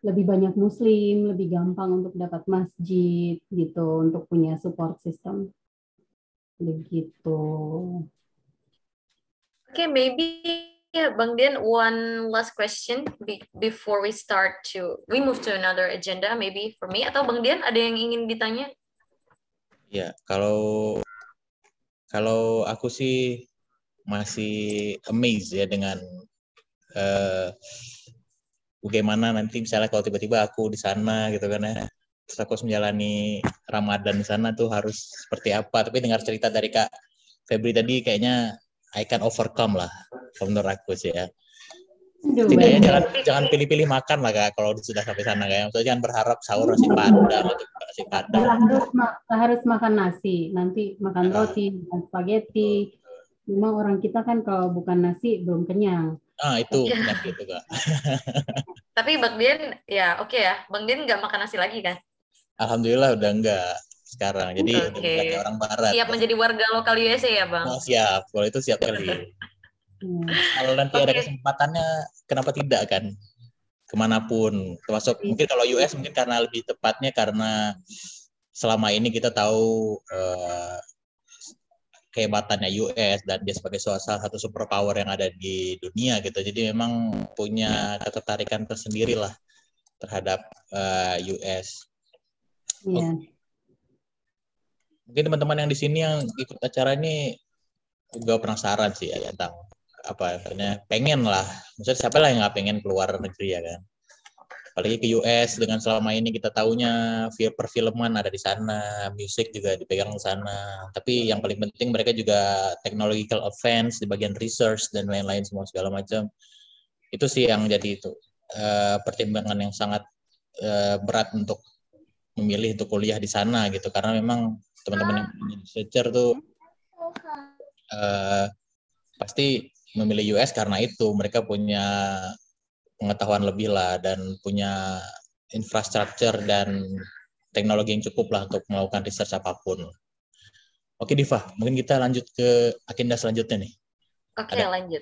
banyak muslim, lebih gampang untuk dapat masjid gitu, untuk punya support system. Begitu. Okay, maybe Bang Dian, one last question before we move to another agenda, maybe for me. Atau Bang Dian ada yang ingin ditanya? Ya, kalau aku sih masih amazed ya dengan bagaimana nanti misalnya kalau tiba-tiba aku di sana gitu kan ya, terus aku harus menjalani Ramadan di sana tuh harus seperti apa. Tapi dengar cerita dari Kak Febri tadi kayaknya I can overcome lah, menurut aku sih ya. Setidaknya jangan pilih-pilih makan lah Kak kalau sudah sampai sana kayak. Maksudnya jangan berharap sahur nasi padang atau nasi padang. Harus makan nasi, nanti makan roti, makan spaghetti. Memang orang kita kan kalau bukan nasi belum kenyang. Itu penyakit itu Kak. Tapi Bang Dian, ya oke ya. Bang Dian nggak makan nasi lagi kan? Alhamdulillah udah enggak sekarang. Jadi udah bukan kayak orang barat. Siap menjadi warga lokal USA ya Bang? Oh, siap. Kalau itu siap kali. Kalau nanti ada kesempatannya, kenapa tidak kan? Kemanapun. Termasuk mungkin kalau US mungkin karena lebih tepatnya karena selama ini kita tahu kehebatannya US dan dia sebagai salah satu superpower yang ada di dunia gitu. Jadi memang punya ketertarikan tersendiri lah terhadap US. Iya. Mungkin teman-teman yang di sini yang ikut acara ini juga penasaran sih ya tentang apa katanya pengen lah. Maksudnya siapa lah yang nggak pengen keluar negeri ya kan? Apalagi ke US dengan selama ini kita tahunya perfilman ada di sana, musik juga dipegang di sana. Tapi yang paling penting mereka juga technological advance di bagian research dan lain-lain semua segala macam. Itu sih yang jadi itu pertimbangan yang sangat berat untuk memilih untuk kuliah di sana gitu karena memang teman-teman yang punya researcher tuh pasti memilih US karena itu mereka punya pengetahuan lebih lah dan punya infrastruktur dan teknologi yang cukup lah untuk melakukan research apapun. Oke Diva, mungkin kita lanjut ke agenda selanjutnya nih. Oke, lanjut.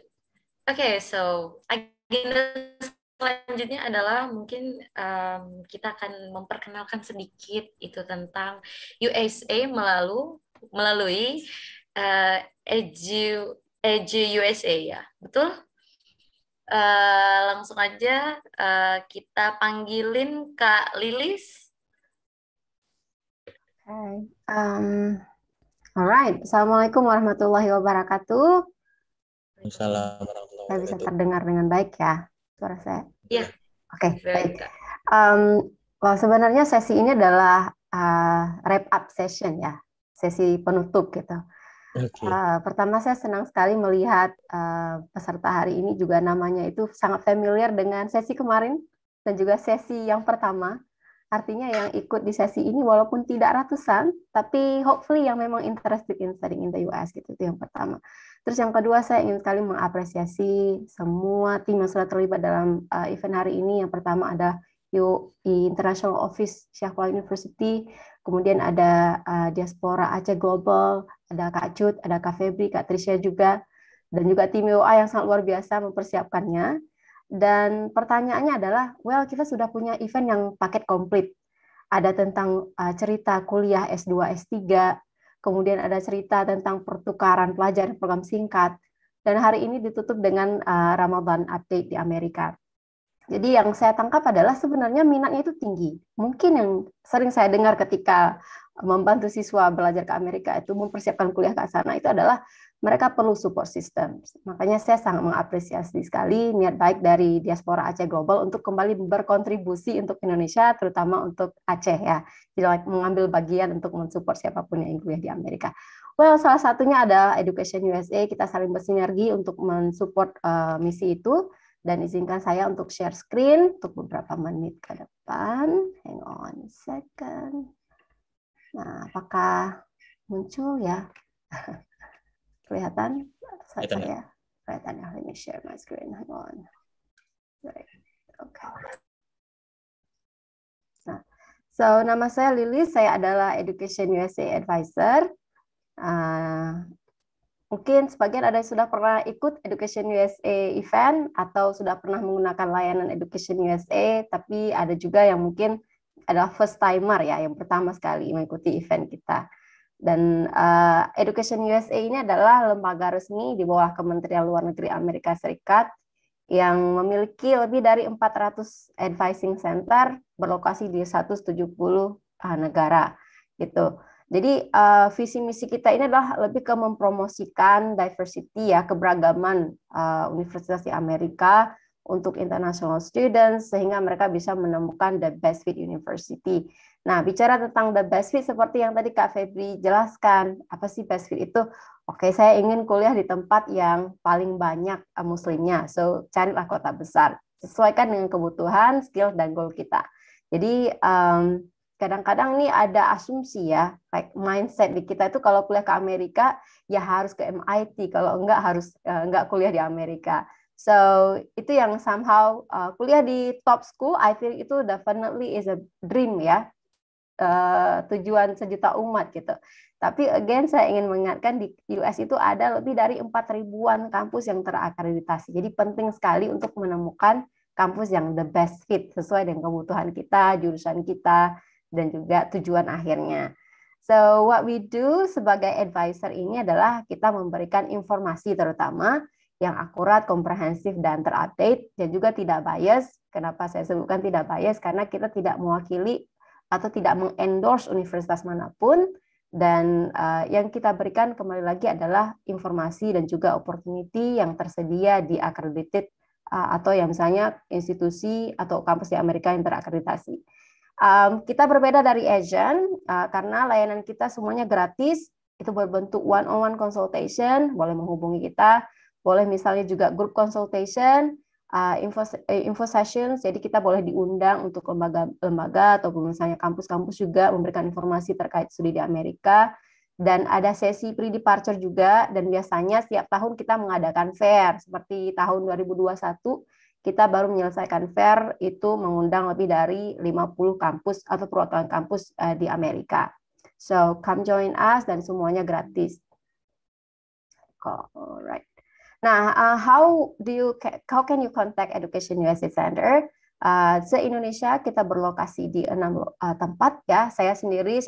Oke, so agenda selanjutnya adalah mungkin kita akan memperkenalkan sedikit itu tentang USA melalui Edu USA ya, betul? Langsung aja kita panggilin Kak Lilis. Hai. Alright, Assalamualaikum warahmatullahi wabarakatuh. Assalamualaikum warahmatullahi Saya bisa wabarakatuh. terdengar dengan baik ya suara saya? Iya. Oke, baik. Well, sebenarnya sesi ini adalah wrap up session ya, sesi penutup gitu. Pertama saya senang sekali melihat peserta hari ini juga namanya itu sangat familiar dengan sesi kemarin dan juga sesi yang pertama. Artinya yang ikut di sesi ini walaupun tidak ratusan, tapi hopefully yang memang interested in studying in the US gitu, itu yang pertama. Terus yang kedua saya ingin sekali mengapresiasi semua tim yang sudah terlibat dalam event hari ini. Yang pertama ada UI International Office Syahkuala University, kemudian ada Diaspora Aceh Global, ada Kak Cut, ada Kak Febri, Kak Trisha juga, dan juga tim UA yang sangat luar biasa mempersiapkannya. Dan pertanyaannya adalah, well kita sudah punya event yang paket komplit. Ada tentang cerita kuliah S2, S3, kemudian ada cerita tentang pertukaran pelajar program singkat, dan hari ini ditutup dengan Ramadan update di Amerika. Jadi yang saya tangkap adalah sebenarnya minatnya itu tinggi. Mungkin yang sering saya dengar ketika membantu siswa belajar ke Amerika itu mempersiapkan kuliah ke sana itu adalah mereka perlu support system. Makanya saya sangat mengapresiasi sekali niat baik dari diaspora Aceh Global untuk kembali berkontribusi untuk Indonesia, terutama untuk Aceh ya. Jadi mengambil bagian untuk mensupport siapapun yang kuliah di Amerika. Well, salah satunya ada Education USA, kita saling bersinergi untuk mensupport misi itu. Dan izinkan saya untuk share screen untuk beberapa menit ke depan. Hang on a second. Nah, apakah muncul ya? Kelihatan slide saya? Kelihatan ya, let me share my screen. Hang on. Right. Okay. Nah, so nama saya Lilis, saya adalah Education USA Advisor. Mungkin sebagian ada yang sudah pernah ikut Education USA event atau sudah pernah menggunakan layanan Education USA, tapi ada juga yang mungkin adalah first timer ya, yang pertama sekali mengikuti event kita. Dan Education USA ini adalah lembaga resmi di bawah Kementerian Luar Negeri Amerika Serikat yang memiliki lebih dari 400 advising center berlokasi di 170 negara gitu. Jadi visi misi kita ini adalah lebih ke mempromosikan diversity ya, keberagaman universitas di Amerika untuk international students sehingga mereka bisa menemukan the best fit university. Nah, bicara tentang the best fit seperti yang tadi Kak Febri jelaskan, apa sih best fit itu? Oke, saya ingin kuliah di tempat yang paling banyak muslimnya. So, carilah kota besar. Sesuaikan dengan kebutuhan, skill dan goal kita. Jadi kadang-kadang nih ada asumsi ya, like mindset di kita itu kalau kuliah ke Amerika ya harus ke MIT, kalau enggak harus enggak kuliah di Amerika. So itu yang somehow kuliah di top school, I feel itu definitely is a dream ya, tujuan sejuta umat gitu. Tapi again saya ingin mengingatkan di US itu ada lebih dari 4.000-an kampus yang terakreditasi. Jadi penting sekali untuk menemukan kampus yang the best fit sesuai dengan kebutuhan kita, jurusan kita, dan juga tujuan akhirnya. So what we do sebagai advisor ini adalah kita memberikan informasi terutama yang akurat, komprehensif, dan terupdate, dan juga tidak bias. Kenapa saya sebutkan tidak bias? Karena kita tidak mewakili atau tidak mengendorse universitas manapun, dan yang kita berikan kembali lagi adalah informasi dan juga opportunity yang tersedia di accredited atau yang misalnya institusi atau kampus di Amerika yang terakreditasi. Kita berbeda dari Asian karena layanan kita semuanya gratis, itu berbentuk one-on-one consultation, boleh menghubungi kita, boleh misalnya juga group consultation, info sessions, jadi kita boleh diundang untuk lembaga atau misalnya kampus-kampus juga memberikan informasi terkait studi di Amerika, dan ada sesi pre-departure juga, dan biasanya setiap tahun kita mengadakan fair, seperti tahun 2021, kita baru menyelesaikan fair itu mengundang lebih dari 50 kampus atau perwakilan kampus di Amerika. So come join us dan semuanya gratis. Alright. Nah, how can you contact Education USA Center? Se-Indonesia kita berlokasi di 6 tempat ya. Saya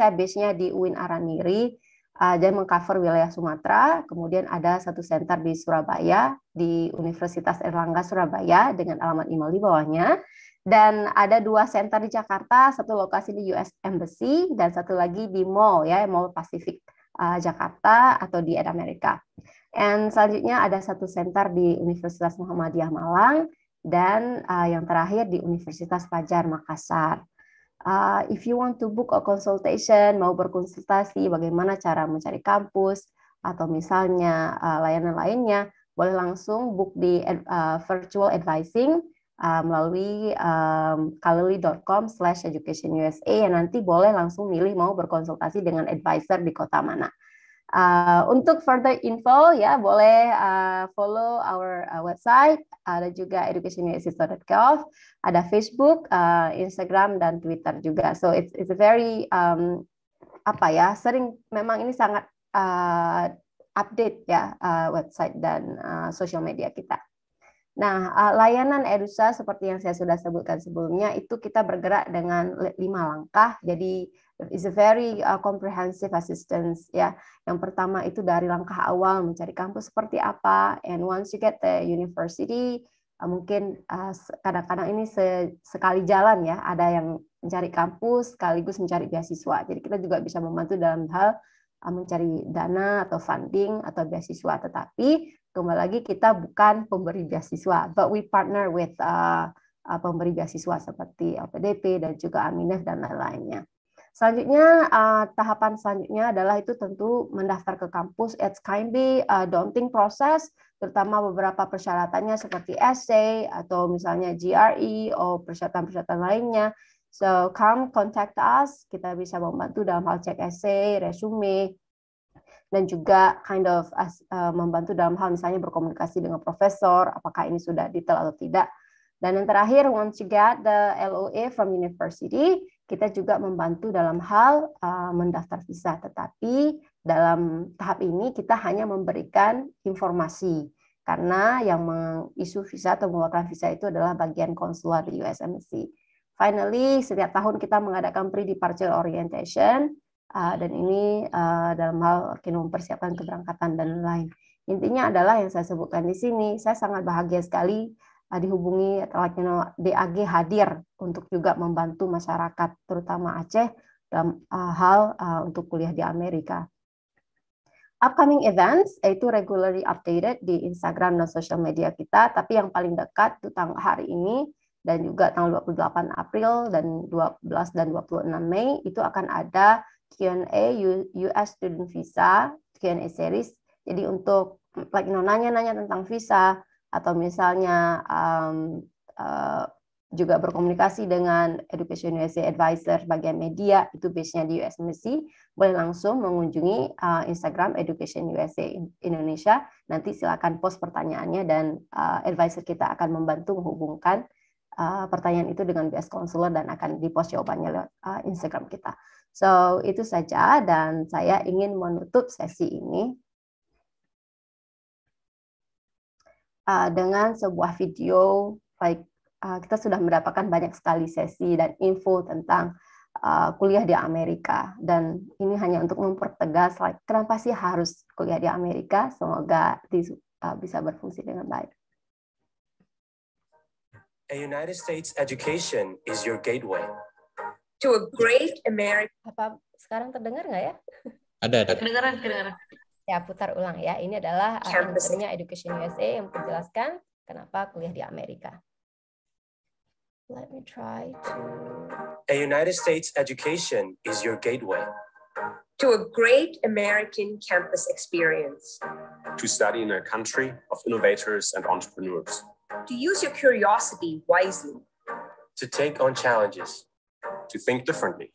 base-nya di UIN Araniri. Dan mengcover wilayah Sumatera, kemudian ada satu center di Surabaya, di Universitas Erlangga Surabaya, dengan alamat email di bawahnya, dan ada 2 center di Jakarta, satu lokasi di US Embassy, dan satu lagi di Mall, ya, Mall Pacific Jakarta, atau di Amerika. Dan selanjutnya ada satu center di Universitas Muhammadiyah Malang, dan yang terakhir di Universitas Fajar Makassar. If you want to book a consultation, mau berkonsultasi bagaimana cara mencari kampus atau misalnya layanan lainnya, boleh langsung book di virtual advising melalui calendly.com/educationusa, yang nanti boleh langsung milih mau berkonsultasi dengan advisor di kota mana. Untuk further info ya boleh follow our website, ada juga educationusa.gov, ada Facebook, Instagram, dan Twitter juga. So it's a very sering, memang ini sangat update ya website dan social media kita. Nah, layanan EDUSA seperti yang saya sudah sebutkan sebelumnya, itu kita bergerak dengan 5 langkah. Jadi is a very comprehensive assistance ya. Yang pertama itu dari langkah awal mencari kampus seperti apa, and once you get the university, mungkin kadang-kadang ini sekali jalan ya, ada yang mencari kampus sekaligus mencari beasiswa. Jadi kita juga bisa membantu dalam hal mencari dana atau funding atau beasiswa, tetapi kembali lagi kita bukan pemberi beasiswa, but we partner with pemberi beasiswa seperti LPDP dan juga Aminef dan lain-lainnya. Selanjutnya, tahapan selanjutnya adalah itu tentu mendaftar ke kampus. It's kindly daunting process, terutama beberapa persyaratannya seperti essay atau misalnya GRE atau persyaratan-persyaratan lainnya. So come contact us, kita bisa membantu dalam hal cek essay, resume, dan juga membantu dalam hal misalnya berkomunikasi dengan profesor, apakah ini sudah detail atau tidak. Dan yang terakhir, once you get the LOA from university, kita juga membantu dalam hal mendaftar visa. Tetapi dalam tahap ini kita hanya memberikan informasi, karena yang mengisu visa atau mengeluarkan visa itu adalah bagian konsuler di US Embassy. Finally, setiap tahun kita mengadakan pre-departure orientation, dan ini dalam hal mempersiapkan keberangkatan dan lain. Intinya adalah yang saya sebutkan di sini, saya sangat bahagia sekali dihubungi DAG hadir untuk juga membantu masyarakat, terutama Aceh, dalam hal untuk kuliah di Amerika. Upcoming events itu regularly updated di Instagram dan social media kita, tapi yang paling dekat itu hari ini dan juga tanggal 28 April dan 12 dan 26 Mei itu akan ada Q&A US Student Visa, Q&A series. Jadi untuk nanya-nanya tentang visa atau misalnya juga berkomunikasi dengan Education USA Advisor bagian media, itu base-nya di US Embassy, boleh langsung mengunjungi Instagram Education USA Indonesia. Nanti silakan post pertanyaannya dan advisor kita akan membantu menghubungkan pertanyaan itu dengan BS Consular dan akan di-post jawabannya lewat Instagram kita. So, itu saja dan saya ingin menutup sesi ini dengan sebuah video. Kita sudah mendapatkan banyak sekali sesi dan info tentang kuliah di Amerika, dan ini hanya untuk mempertegas kenapa sih harus kuliah di Amerika. Semoga bisa berfungsi dengan baik. A United States education is your gateway to a great America. Apa sekarang terdengar nggak ya? Ada. Kedengaran. Ya, putar ulang ya. Ini adalah anchornya Education USA yang menjelaskan kenapa kuliah di Amerika. Let me try to. A United States education is your gateway to a great American campus experience. To study in a country of innovators and entrepreneurs. To use your curiosity wisely. To take on challenges. To think differently.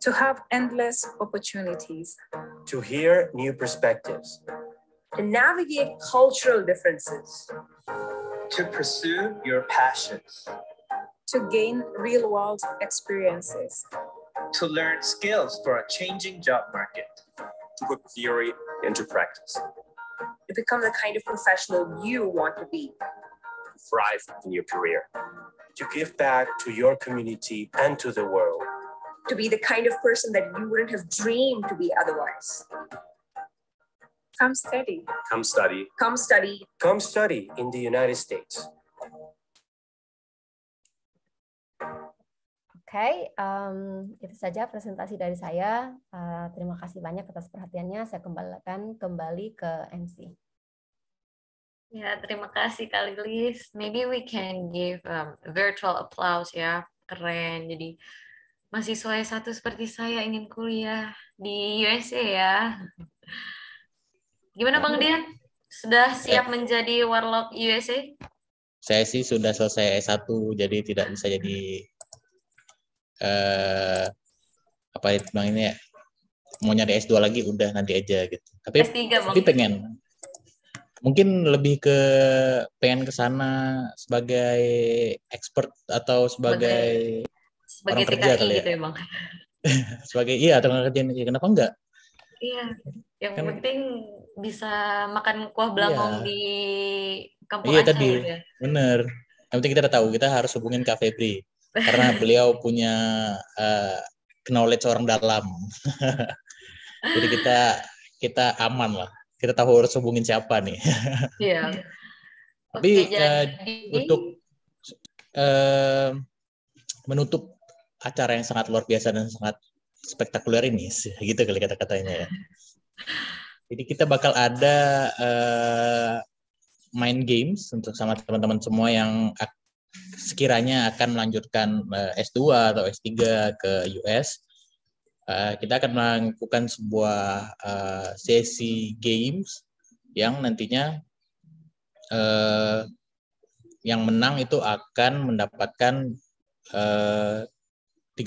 To have endless opportunities. To hear new perspectives. To navigate cultural differences. To pursue your passions. To gain real-world experiences. To learn skills for a changing job market. To put theory into practice. To become the kind of professional you want to be. To thrive in your career. To give back to your community and to the world. To be the kind of person that you wouldn't have dreamed to be otherwise. Come study. Come study. Come study. Come study in the United States. Oke, itu saja presentasi dari saya. Terima kasih banyak atas perhatiannya. Saya kembalikan kembali ke MC. Ya, terima kasih Kak Lilis. Maybe we can give virtual applause ya. Keren. Jadi mahasiswa S1 seperti saya ingin kuliah di USA ya. Gimana Bang Dian? Sudah siap menjadi warlock USA? Saya sih sudah selesai S1, jadi tidak bisa jadi apa itu ini ya, mau nyari S2 lagi udah nanti aja gitu. Tapi S3, Bang. Tapi mungkin lebih pengen ke sana sebagai expert atau sebagai orang kerja kali ya. Gitu ya, Bang. Sebagai orang kerja, kenapa enggak? Iya, yang penting bisa makan kuah belangong di kampung Aceh. Iya tadi, ya. Bener. Yang penting kita udah tahu, kita harus hubungin Kak Febri. Karena beliau punya knowledge orang dalam. Jadi kita aman lah. Kita tahu harus hubungin siapa nih. Iya. Tapi untuk menutup acara yang sangat luar biasa dan sangat spektakuler ini, gitu kali kata-katanya ya. Jadi kita bakal ada main games untuk sama teman-teman semua yang sekiranya akan melanjutkan S2 atau S3 ke US. Kita akan melakukan sebuah sesi games yang nantinya yang menang itu akan mendapatkan 3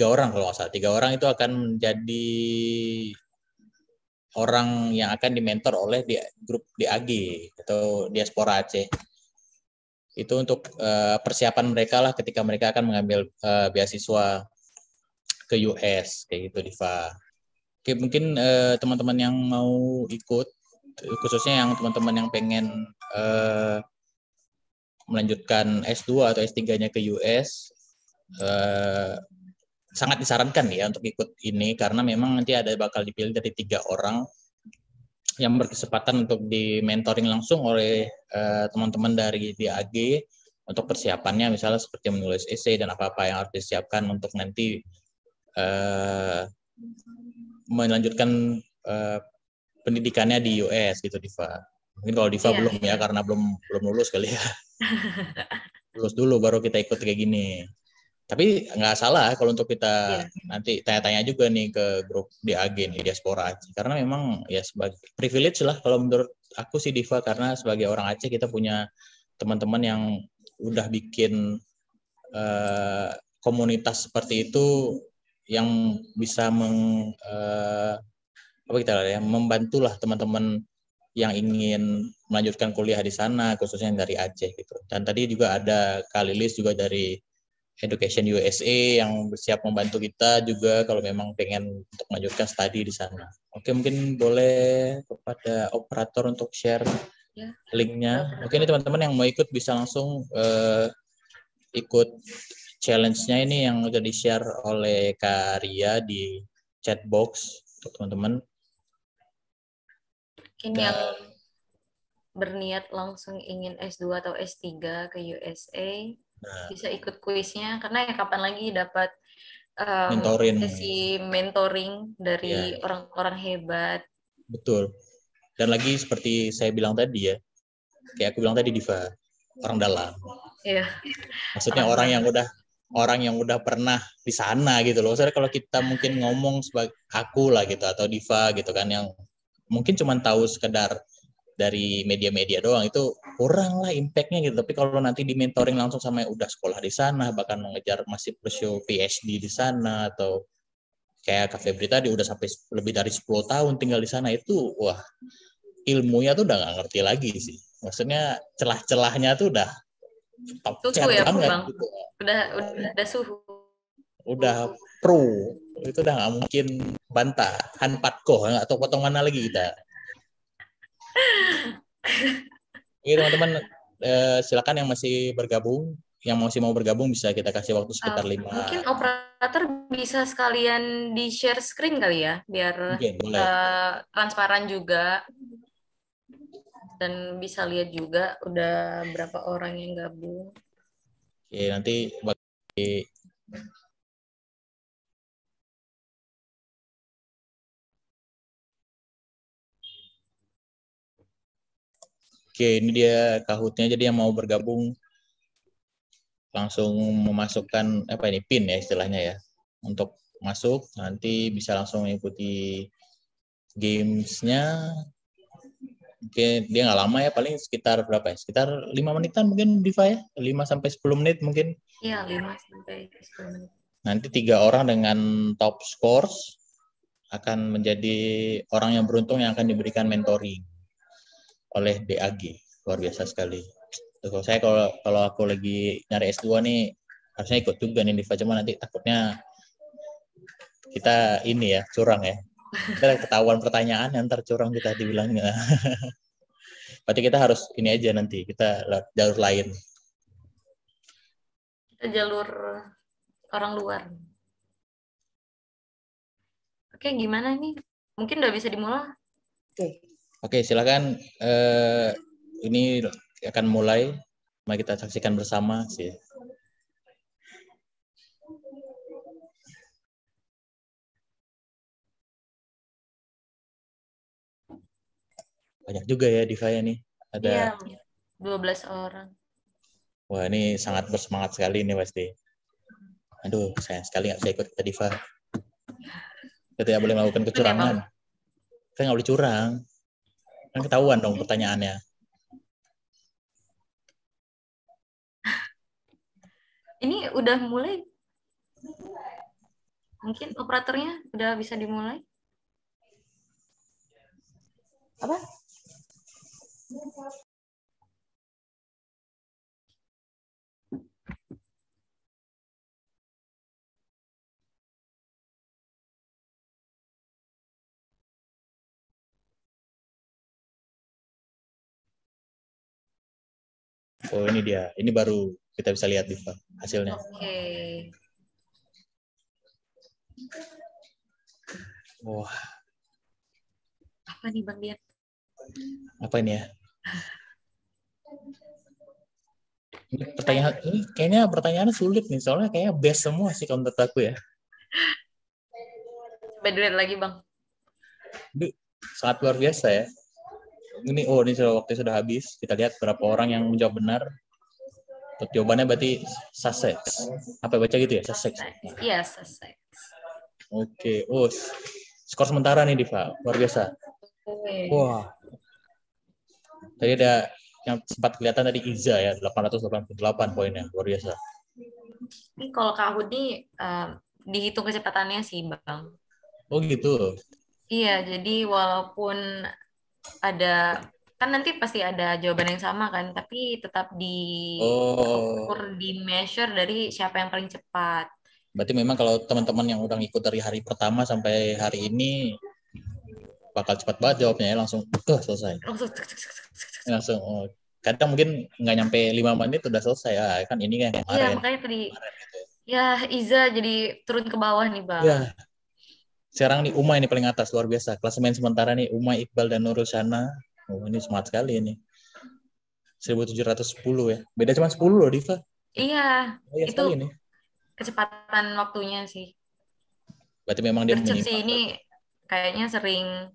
orang kalau nggak salah. 3 orang itu akan menjadi orang yang akan dimentor oleh grup DAG atau Diaspora Aceh. Itu untuk persiapan mereka lah ketika mereka akan mengambil beasiswa ke US kayak gitu, Diva. Oke, mungkin teman-teman yang mau ikut, khususnya yang teman-teman yang pengen melanjutkan S2 atau S3-nya ke US, sangat disarankan ya untuk ikut ini karena memang nanti bakal dipilih dari 3 orang yang berkesempatan untuk di mentoring langsung oleh teman-teman dari DAG untuk persiapannya, misalnya seperti menulis essay dan apa-apa yang harus disiapkan untuk nanti melanjutkan pendidikannya di US gitu, Diva. Mungkin kalau Diva belum ya karena belum lulus kali ya. Lulus dulu baru kita ikut kayak gini. Tapi nggak salah kalau untuk kita nanti tanya-tanya juga nih ke grup DAG nih, Diaspora Aceh. Karena memang ya sebagai privilege lah kalau menurut aku sih, Diva, karena sebagai orang Aceh kita punya teman-teman yang udah bikin komunitas seperti itu yang bisa membantulah teman-teman yang ingin melanjutkan kuliah di sana, khususnya dari Aceh gitu. Dan tadi juga ada Kak Lilis juga dari Education USA yang siap membantu kita juga kalau memang pengen untuk melanjutkan studi di sana. Oke, mungkin boleh kepada operator untuk share linknya. Oke, ini teman-teman yang mau ikut bisa langsung ikut challenge-nya ini yang udah di-share oleh Kak Ria di chat box untuk teman-teman. Mungkin yang berniat langsung ingin S2 atau S3 ke USA bisa ikut kuisnya karena ya kapan lagi dapat sesi mentoring dari orang-orang hebat. Betul. Dan lagi seperti saya bilang tadi ya, kayak aku bilang tadi, Diva, orang dalam. Iya. Maksudnya orang yang udah pernah di sana gitu loh. Soalnya kalau kita mungkin ngomong sebagai aku lah gitu atau Diva gitu kan yang mungkin cuma tahu sekedar dari media-media doang, itu kurang lah impact-nya gitu. Tapi kalau nanti di mentoring langsung sama yang udah sekolah di sana, bahkan mengejar masih pursue PhD di sana, atau kayak Kak Febri tadi udah sampai lebih dari 10 tahun tinggal di sana, itu wah ilmunya tuh udah nggak ngerti lagi sih. Maksudnya celah-celahnya tuh udah suhu ya Bang, gitu. udah suhu. Udah pro, itu udah nggak mungkin bantah. Han Patko, nggak tahu potong mana lagi kita. Oke teman-teman, silakan yang masih bergabung, yang masih mau bergabung bisa kita kasih waktu sekitar 5. Mungkin operator bisa sekalian di share screen kali ya, biar transparan juga dan bisa lihat juga udah berapa orang yang gabung. Oke, nanti bagi Oke, ini dia Kahoot-nya. Jadi yang mau bergabung langsung memasukkan PIN ya istilahnya ya. Untuk masuk nanti bisa langsung mengikuti games-nya. Oke, dia nggak lama ya, paling sekitar berapa ya? Sekitar 5 menitan mungkin, Diva ya? 5 sampai 10 menit mungkin. Iya, 5 sampai 10 menit. Nanti 3 orang dengan top scores akan menjadi orang yang beruntung yang akan diberikan mentoring oleh DAG. Luar biasa sekali. Kalau saya kalau aku lagi nyari S2 nih harusnya ikut juga nih Diva, cuma nanti takutnya kita ini ya curang ya. Kita ketahuan pertanyaan yang ntar curang kita dibilangnya. Berarti kita harus ini aja nanti, kita jalur lain. Kita jalur orang luar. Oke, gimana nih? Mungkin udah bisa dimulai? Oke, silakan. Ini akan mulai. Mari kita saksikan bersama sih. Banyak juga ya Diva ya nih. Iya, Ada 12 orang. wah ini sangat bersemangat sekali nih pasti. Aduh, sayang sekali nggak bisa ikut ke Diva. Kita tidak boleh melakukan kecurangan. Kita nggak boleh curang. Kan ketahuan dong pertanyaannya. Ini udah mulai. Mungkin operatornya udah bisa dimulai. Apa? Oh ini dia. Ini baru kita bisa lihat Diva hasilnya. Oke. Wah. Apa nih Bang Dian? Apa ini ya? Ini kayaknya pertanyaannya sulit nih, soalnya kayaknya best semua sih kalau menurut aku ya. Coba dilihat lagi Bang. Ini sangat luar biasa ya. Ini waktu sudah habis. Kita lihat berapa orang yang menjawab benar. Untuk jawabannya berarti Sussex. Apa baca gitu ya? Sussex. Iya, Sussex. Oke. Oh, skor sementara nih Diva. Luar biasa. Wah. Tadi ada yang sempat kelihatan tadi Iza ya, 888 poinnya. Luar biasa. Ini kalau Kahud nih dihitung kecepatannya sih Bang. Oh gitu. Iya, jadi walaupun ada kan nanti pasti ada jawaban yang sama kan, tapi tetap diukur, di measure dari siapa yang paling cepat. Berarti memang kalau teman-teman yang udah ngikut dari hari pertama sampai hari ini bakal cepat banget jawabnya ya, langsung selesai. Langsung kadang mungkin nggak nyampe 5 menit udah selesai ya, kan ini kan kemarin. Iya, makanya tadi ya Iza jadi turun ke bawah nih Bang. Ya. Sekarang nih Uma ini paling atas, luar biasa. Klasemen sementara nih Uma, Iqbal, dan Nurul Shana. Oh, ini semangat sekali ini. 1710 ya. Beda cuma 10 loh, Diva. Iya, itu ini. Kecepatan waktunya sih. Berarti memang dia menyimpang. Sih ini kayaknya sering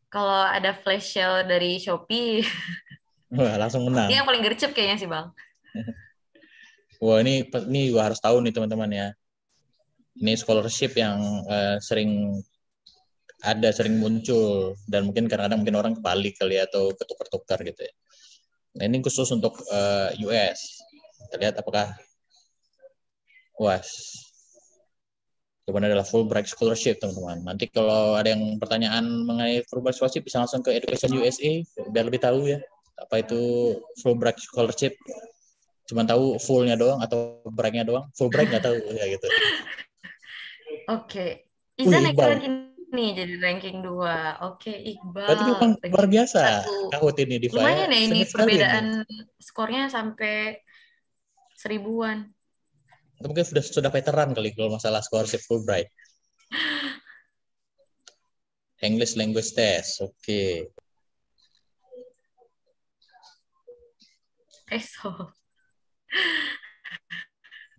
kalau ada flash sale dari Shopee. Wah, langsung menang. Ini yang paling gercep kayaknya sih, Bang. Wah, ini gua harus tahu nih teman-teman ya. Ini scholarship yang sering muncul, dan mungkin kadang-kadang mungkin orang kebalik kali atau ketukar-tukar gitu ya. Nah, ini khusus untuk US. Kita lihat apakah jawabannya adalah Fulbright Scholarship, teman-teman. Nanti kalau ada yang pertanyaan mengenai Fulbright Scholarship bisa langsung ke Education USA biar lebih tahu ya apa itu Fulbright Scholarship. Cuma tahu full-nya doang atau break-nya doang. Fulbright nggak tahu ya gitu. Oke. Iza naik ranking nih jadi ranking 2. Oke, Iqbal. Berarti memang luar biasa Kahut ini Diva. Lumayan ya ini perbedaan skornya sampai 1000-an. Atau mungkin sudah veteran kali kalau masalah scholarship Fulbright. English language test. Oke.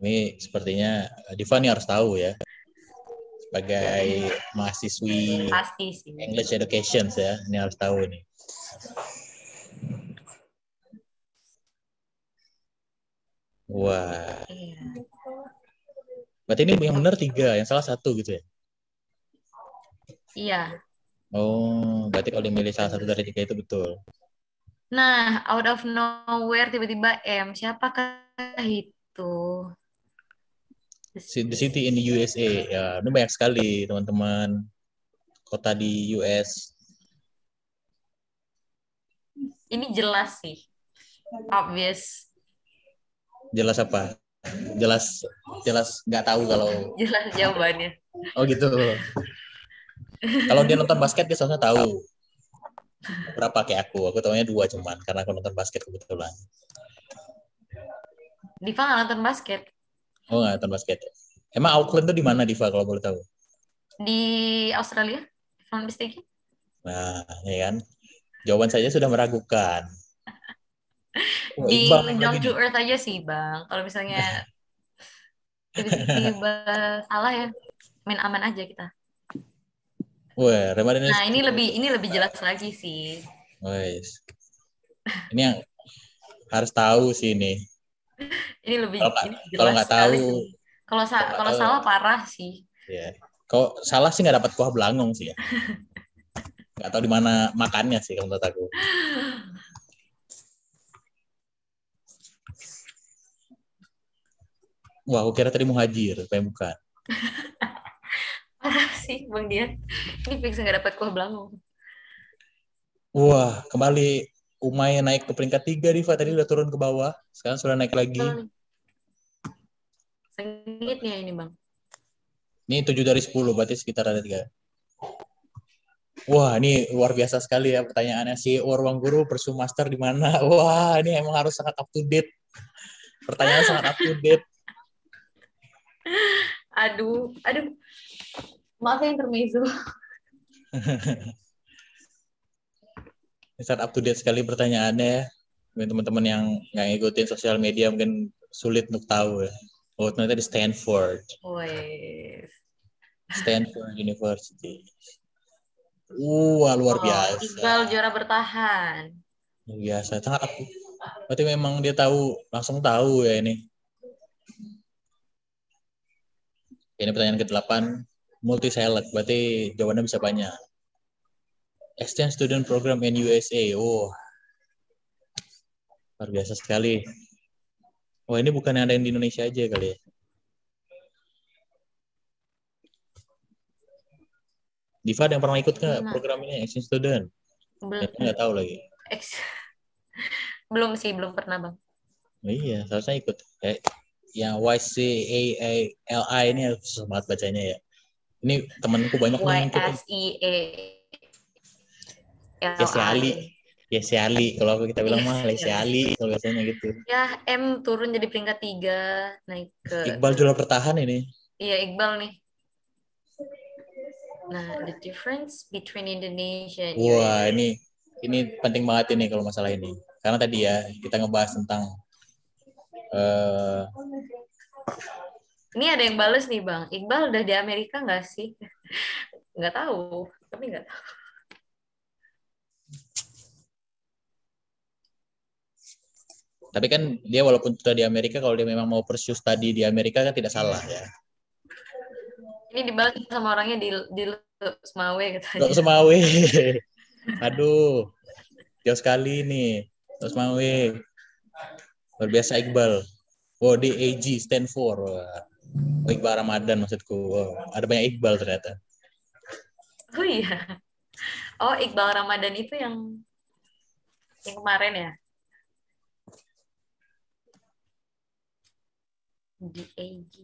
Ini sepertinya Diva nih harus tahu ya. Sebagai mahasiswi English Education ya, ini harus tahu ini. Wah. Berarti ini yang benar 3, yang salah 1 gitu ya? Iya. Oh, berarti kalau dimilih salah 1 dari 3 itu betul. Nah, out of nowhere tiba-tiba M. Siapakah itu? The city in the USA. Ya, ini banyak sekali teman-teman. Kota di US. Ini jelas sih. Obvious. Jelas apa? Jelas nggak tahu kalau. Jelas jawabannya. Oh gitu. Kalau dia nonton basket dia seharusnya tahu. Berapa kayak aku tahunya 2 cuman karena aku nonton basket kebetulan. Diva nggak nonton basket? Oh, nggak nonton basket. Emang Auckland tuh di mana Diva kalau boleh tahu? Di Australia, if I'm mistaken. Nah, ya kan. Jawaban saja sudah meragukan. Di Down to Earth aja sih, Bang. Kalau misalnya tiba-tiba salah ya, main aman aja kita. Wah, Nah, ini lebih jelas lagi sih. Wes. Ini yang harus tahu sih ini. Ini lebih ini Kalau jelas nggak sekali tahu, sih. Kalau salah parah sih. ya. Kalau salah sih nggak dapat kuah belangong sih ya. Nggak tahu di mana makannya sih kalau menurut aku. Wah, aku kira tadi muhajir, tapi bukan. Parah sih Bang Dian. Ini fix nggak dapat kuah belangong. Wah, kembali Umay naik ke peringkat 3, Diva. Tadi udah turun ke bawah. Sekarang sudah naik lagi. Sengitnya ini, Bang. Ini 7 dari 10, berarti sekitar ada 3. Wah, ini luar biasa sekali ya pertanyaannya. Si Ruang Guru Persu Master di mana? Wah, ini emang harus sangat up to date. Pertanyaannya sangat up to date. Aduh. Maaf ya intermezzo. Sangat up to date sekali pertanyaannya. Teman-teman yang nggak ngikutin sosial media mungkin sulit untuk tahu ya. Oh, ternyata di Stanford. Wes. Stanford University. Wah, luar biasa. Iqbal juara bertahan. Luar biasa. Sangat aku. Berarti memang dia langsung tahu ya ini. Ini pertanyaan ke-8. Multi-select. Berarti jawabannya bisa banyak. Exchange Student Program in USA. Oh, luar biasa sekali. Oh, ini bukan ada yang di Indonesia aja kali ya. Diva ada yang pernah ikut ke program ini, Exchange Student? Belum. Nggak tahu lagi. Belum pernah, Bang. Iya, seharusnya ikut. Kayak yang YCALI ini susah banget bacanya ya. Ini temanku banyak nih. YCALI. Kalau kita bilang mah YCALI kalau biasanya gitu. Ya, M turun jadi peringkat 3, naik ke Iqbal juara bertahan ini. Iya, Iqbal nih. Nah, the difference between Indonesia and Wah, ini penting banget ini kalau masalah ini. Karena tadi ya kita ngebahas tentang ini ada yang bales nih, Bang. Iqbal udah di Amerika nggak sih? Nggak tahu, tapi nggak tahu. Tapi kan dia walaupun sudah di Amerika, kalau dia memang mau pursue study di Amerika kan tidak salah ya. Ini dibalas sama orangnya di Semawe katanya. Semawe. Aduh. Jauh sekali nih. Semawe. Luar biasa Iqbal. Oh, di AG Stanford. Oh, Iqbal Ramadan maksudku. Oh, ada banyak Iqbal ternyata. Oh iya. Oh, Iqbal Ramadan itu yang kemarin ya? Di AG.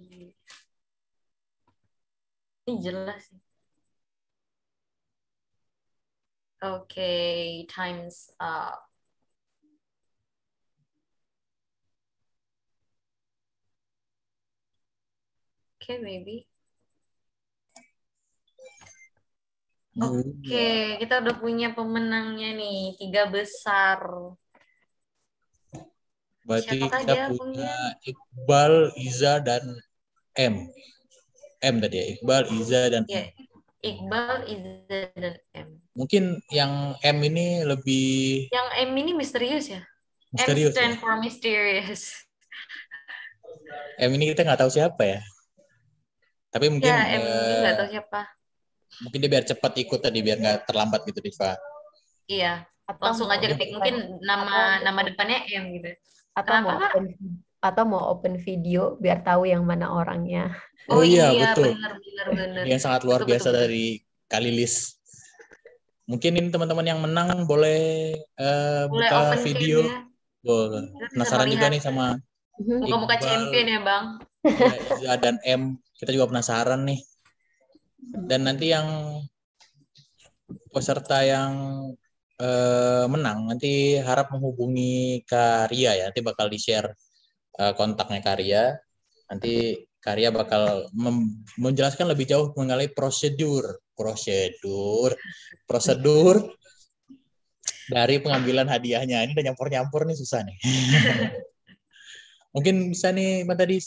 Ini jelas sih. Okay, time's up. Okay, maybe. Oke, kita udah punya pemenangnya nih, 3 besar. Berarti kita punya Iqbal, Iza, dan M. M tadi ya, Iqbal, Iza, dan M. Iqbal, Iza, dan M. Mungkin yang M ini lebih... Yang M ini misterius ya? Misterius, M stand for mysterious. M ini kita nggak tahu siapa ya. Tapi mungkin... Ya, M ini nggak tahu siapa. Mungkin dia biar cepat ikut tadi, biar nggak terlambat gitu, Diva. Iya, langsung aja ketik. Mungkin nama depannya M gitu. Atau mau open video biar tahu yang mana orangnya. Oh iya, betul. Benar. Yang sangat luar biasa dari Kalilis. Mungkin ini teman-teman yang menang boleh buka video. Penasaran juga nih sama muka-muka champion ya, Bang. Iza dan M. Kita juga penasaran nih. Dan nanti yang peserta yang menang nanti harap menghubungi Karya ya. Nanti bakal di-share kontaknya Karya. Nanti Karya bakal menjelaskan lebih jauh mengenai prosedur dari pengambilan hadiahnya. Ini udah nyampur nih, susah nih. Mungkin bisa nih tadi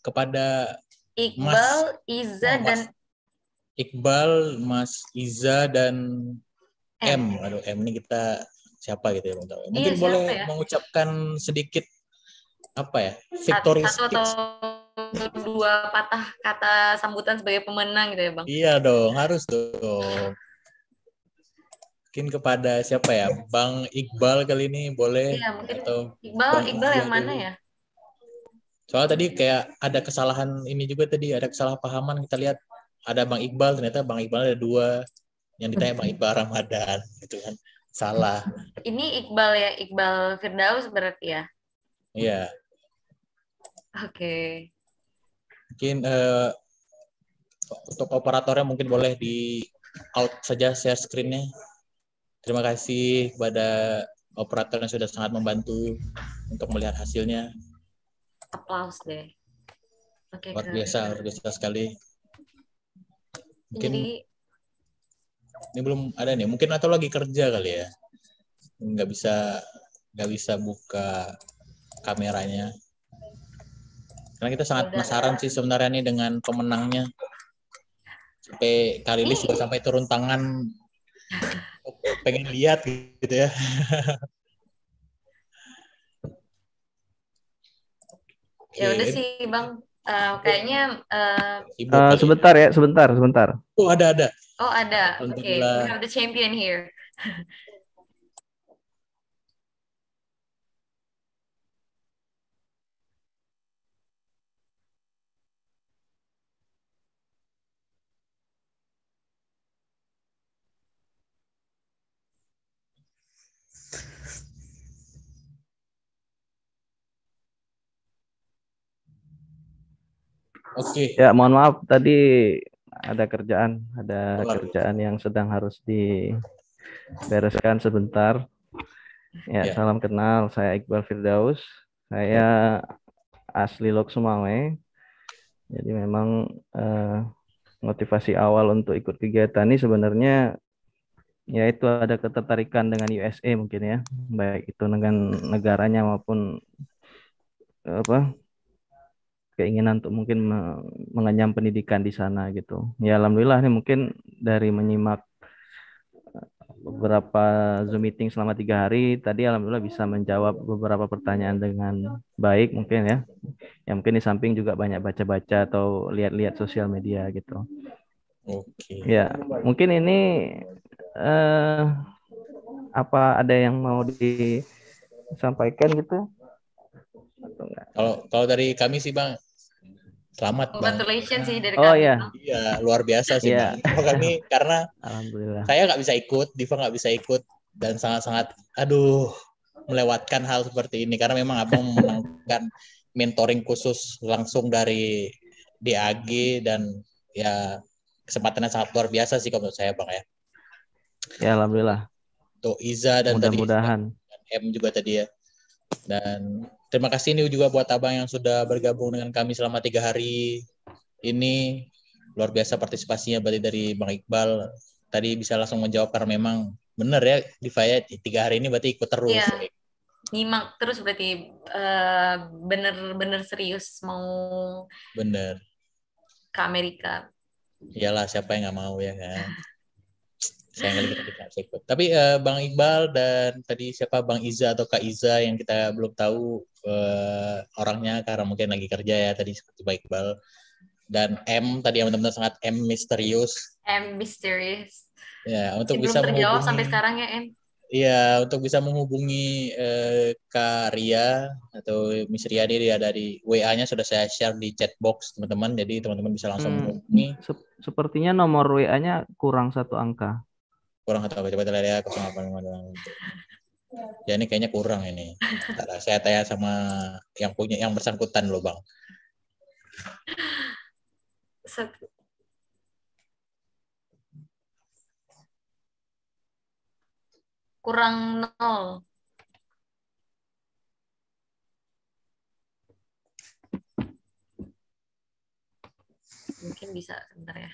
kepada Iqbal, Iza, dan Iqbal, Mas Iza, dan Aduh, M ini kita siapa gitu ya Bang? Mungkin Iya, boleh siapa ya? mengucapkan sedikit apa ya? Victory Satu speech. atau dua patah kata sambutan sebagai pemenang gitu ya Bang? Iya dong, harus dong. Mungkin kepada siapa ya? Bang Iqbal kali ini boleh? Iya, mungkin Atau Iqbal Iza yang mana dulu. ya? Soalnya tadi kayak ada kesalahan ini juga tadi, ada kesalahpahaman. Kita lihat ada Bang Iqbal, ternyata Bang Iqbal ada 2. Yang ditanya Bang Iqbal Ramadan, gitu kan. Salah. Ini Iqbal ya, Iqbal Firdaus berarti ya? Iya. Oke. Mungkin untuk operatornya mungkin boleh di out saja share screen-nya. Terima kasih kepada operator yang sudah sangat membantu untuk melihat hasilnya. Aplaus deh. Oke, Luar biasa sekali. Mungkin jadi ini belum ada nih, mungkin atau lagi kerja kali ya. Nggak bisa buka kameranya. Karena kita sangat penasaran sih sebenarnya nih dengan pemenangnya. Sampai Kak Lilis juga sampai turun tangan pengen lihat gitu ya. Ya udah sih Bang, kayaknya sebentar ya, sebentar. Oh ada. Oh ada, oke. We have the champion here. Oke. Ya, mohon maaf tadi ada kerjaan yang sedang harus dibereskan sebentar. Ya, salam kenal. Saya Iqbal Firdaus. Saya asli Lok Sumawe. Jadi memang motivasi awal untuk ikut kegiatan ini sebenarnya yaitu ada ketertarikan dengan USA mungkin ya, baik itu dengan negaranya maupun keinginan untuk mungkin mengenyam pendidikan di sana gitu. Ya alhamdulillah nih mungkin dari menyimak beberapa Zoom meeting selama 3 hari tadi alhamdulillah bisa menjawab beberapa pertanyaan dengan baik mungkin ya. Ya mungkin di samping juga banyak baca-baca atau lihat-lihat sosial media gitu. Oke. Ya, mungkin ini apa ada yang mau disampaikan gitu? Kalau dari kami sih Bang, selamat Bang. Congratulations sih dari kami. Iya, luar biasa sih Bang. Kalau kami karena alhamdulillah saya nggak bisa ikut, Diva nggak bisa ikut dan sangat-sangat melewatkan hal seperti ini karena memang Abang memenangkan mentoring khusus langsung dari DAG dan ya kesempatannya sangat luar biasa sih menurut saya Bang ya. Ya alhamdulillah. Untuk Iza dan mudah-mudahan M juga tadi ya. Dan terima kasih ini juga buat Abang yang sudah bergabung dengan kami selama 3 hari ini. Luar biasa partisipasinya berarti dari Bang Iqbal. Tadi bisa langsung menjawab karena memang benar ya Diva ya 3 hari ini berarti ikut terus. Iya. Nyimak terus berarti bener-bener serius mau ke Amerika. Iyalah siapa yang nggak mau ya kan. Sayang kali kita tidak bisa ikut. Tapi Bang Iqbal dan tadi siapa Bang Iza atau Kak Iza yang kita belum tahu orangnya karena mungkin lagi kerja ya tadi seperti Bang Iqbal. Dan M tadi yang benar-benar sangat M misterius. Ya, untuk bisa belum terjawab sampai sekarang ya M. Iya, untuk bisa menghubungi Kak Ria atau Miss Ria dia ada di WA-nya sudah saya share di chat box teman-teman. Jadi teman-teman bisa langsung menghubungi. Sepertinya nomor WA-nya kurang 1 angka. Kurang atau apa? Coba kita lihat ya 0858. Ya ini kayaknya kurang ini. Saya tanya sama yang bersangkutan loh Bang. Kurang 0. Mungkin bisa sebentar ya.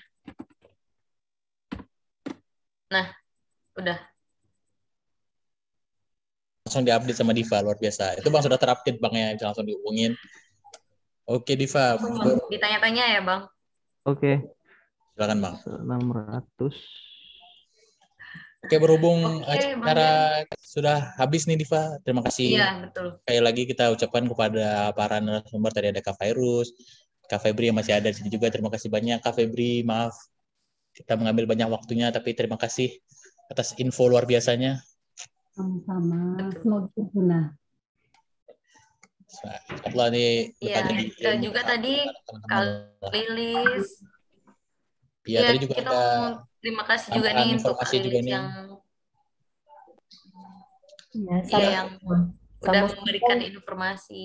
Nah, udah. Langsung diupdate sama Diva, luar biasa. Itu Bang sudah terupdate Bang ya, bisa langsung dihubungin. Oke Diva. Ditanya-tanya ya Bang. Oke. Silakan Bang. 600. Oke, berhubung Oke, acara sudah habis nih Diva. Terima kasih. Iya, betul. Sekali lagi kita ucapkan kepada para narasumber, tadi ada Kak Fairuz, Kak Febri yang masih ada di sini juga. Terima kasih banyak Kak Febri. Maaf kita mengambil banyak waktunya, tapi terima kasih atas info luar biasanya. Sama-sama. Semoga berguna. Setelah nih Iya, juga tadi Kak Lilis. Iya, tadi juga kita ada mau terima kasih juga nih untuk Kak informasi juga Lilis nih. yang udah memberikan informasi.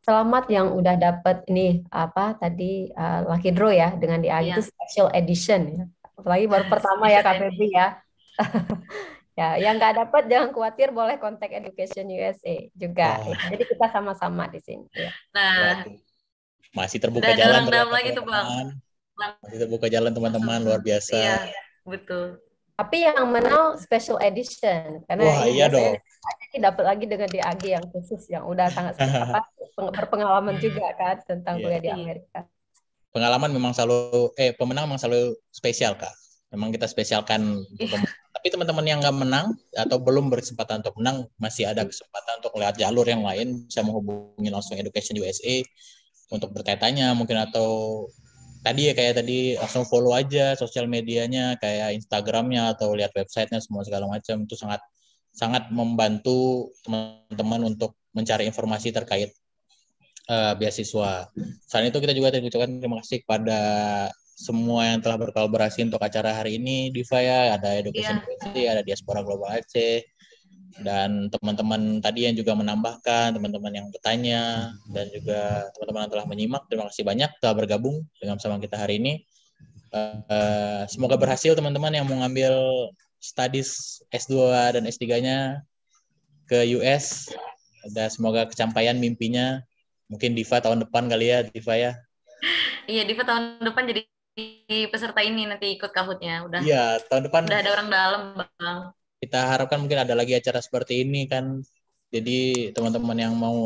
Selamat yang udah dapat ini apa tadi lucky draw ya dengan DAG itu special edition ya. Apalagi baru pertama ya Kak Febri ya. Ya, yang nggak dapat jangan khawatir, boleh kontak Education USA juga. Ya. Jadi kita sama-sama di sini. Ya. Nah, masih terbuka jalan dalam lagi tuh Bang. Masih terbuka jalan teman-teman, luar biasa. Iya, betul. Tapi yang menang special edition karena iya dong. Dapat lagi dengan DAG yang khusus yang udah sangat berpengalaman juga kan tentang kuliah di Amerika. Pengalaman memang selalu pemenang memang selalu spesial Kak. Memang kita spesialkan tapi teman-teman yang nggak menang atau belum berkesempatan untuk menang masih ada kesempatan untuk melihat jalur yang lain, bisa menghubungi langsung Education USA untuk bertanya mungkin, atau tadi langsung follow aja sosial medianya kayak Instagramnya atau lihat websitenya semua segala macam. Itu sangat membantu teman-teman untuk mencari informasi terkait beasiswa. Selain itu kita juga ucapkan terima kasih kepada semua yang telah berkolaborasi untuk acara hari ini, Diva ya, ada Education USA, ada Diaspora Global Aceh, dan teman-teman tadi yang juga menambahkan, teman-teman yang bertanya, dan juga teman-teman yang telah menyimak. Terima kasih banyak telah bergabung dengan bersama kita hari ini. Semoga berhasil teman-teman yang mau ngambil studies S2 dan S3-nya ke US. Dan semoga kecampaian mimpinya. Mungkin Diva tahun depan kali ya, Diva ya. Iya, Diva tahun depan jadi peserta ini nanti ikut Kahoot-nya. Iya, tahun depan udah ada orang dalam, Bang. Kita harapkan mungkin ada lagi acara seperti ini kan. Jadi teman-teman yang mau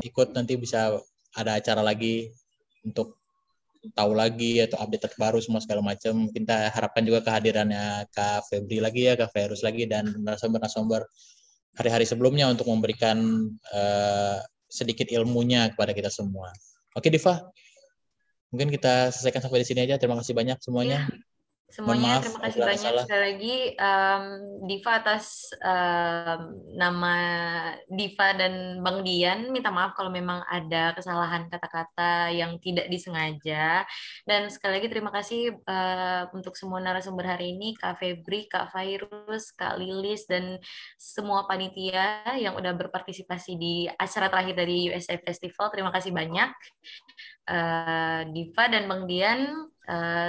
ikut nanti bisa ada acara lagi untuk tahu lagi atau update terbaru semua segala macam. Kita harapkan juga kehadirannya Kak Febri lagi ya, Kak Fairuz lagi, dan narasumber-narasumber hari-hari sebelumnya untuk memberikan sedikit ilmunya kepada kita semua. Oke Diva, mungkin kita selesaikan sampai di sini aja. Terima kasih banyak semuanya. Semuanya terima kasih banyak sekali lagi Diva atas nama Diva dan Bang Dian. Minta maaf kalau memang ada kesalahan kata-kata yang tidak disengaja. Dan sekali lagi terima kasih untuk semua narasumber hari ini, Kak Febri, Kak Fairuz, Kak Lilis, dan semua panitia yang udah berpartisipasi di acara terakhir dari USA Festival. Terima kasih banyak. Diva dan Bang Dian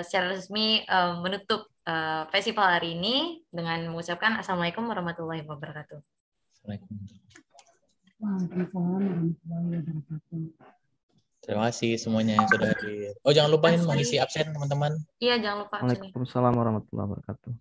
secara resmi menutup festival hari ini dengan mengucapkan Assalamualaikum warahmatullahi wabarakatuh. Waalaikumsalam warahmatullahi wabarakatuh. Terima kasih semuanya yang sudah hadir. Oh, jangan lupain mengisi absen teman-teman. Iya, jangan lupa. Waalaikumsalam warahmatullahi wabarakatuh.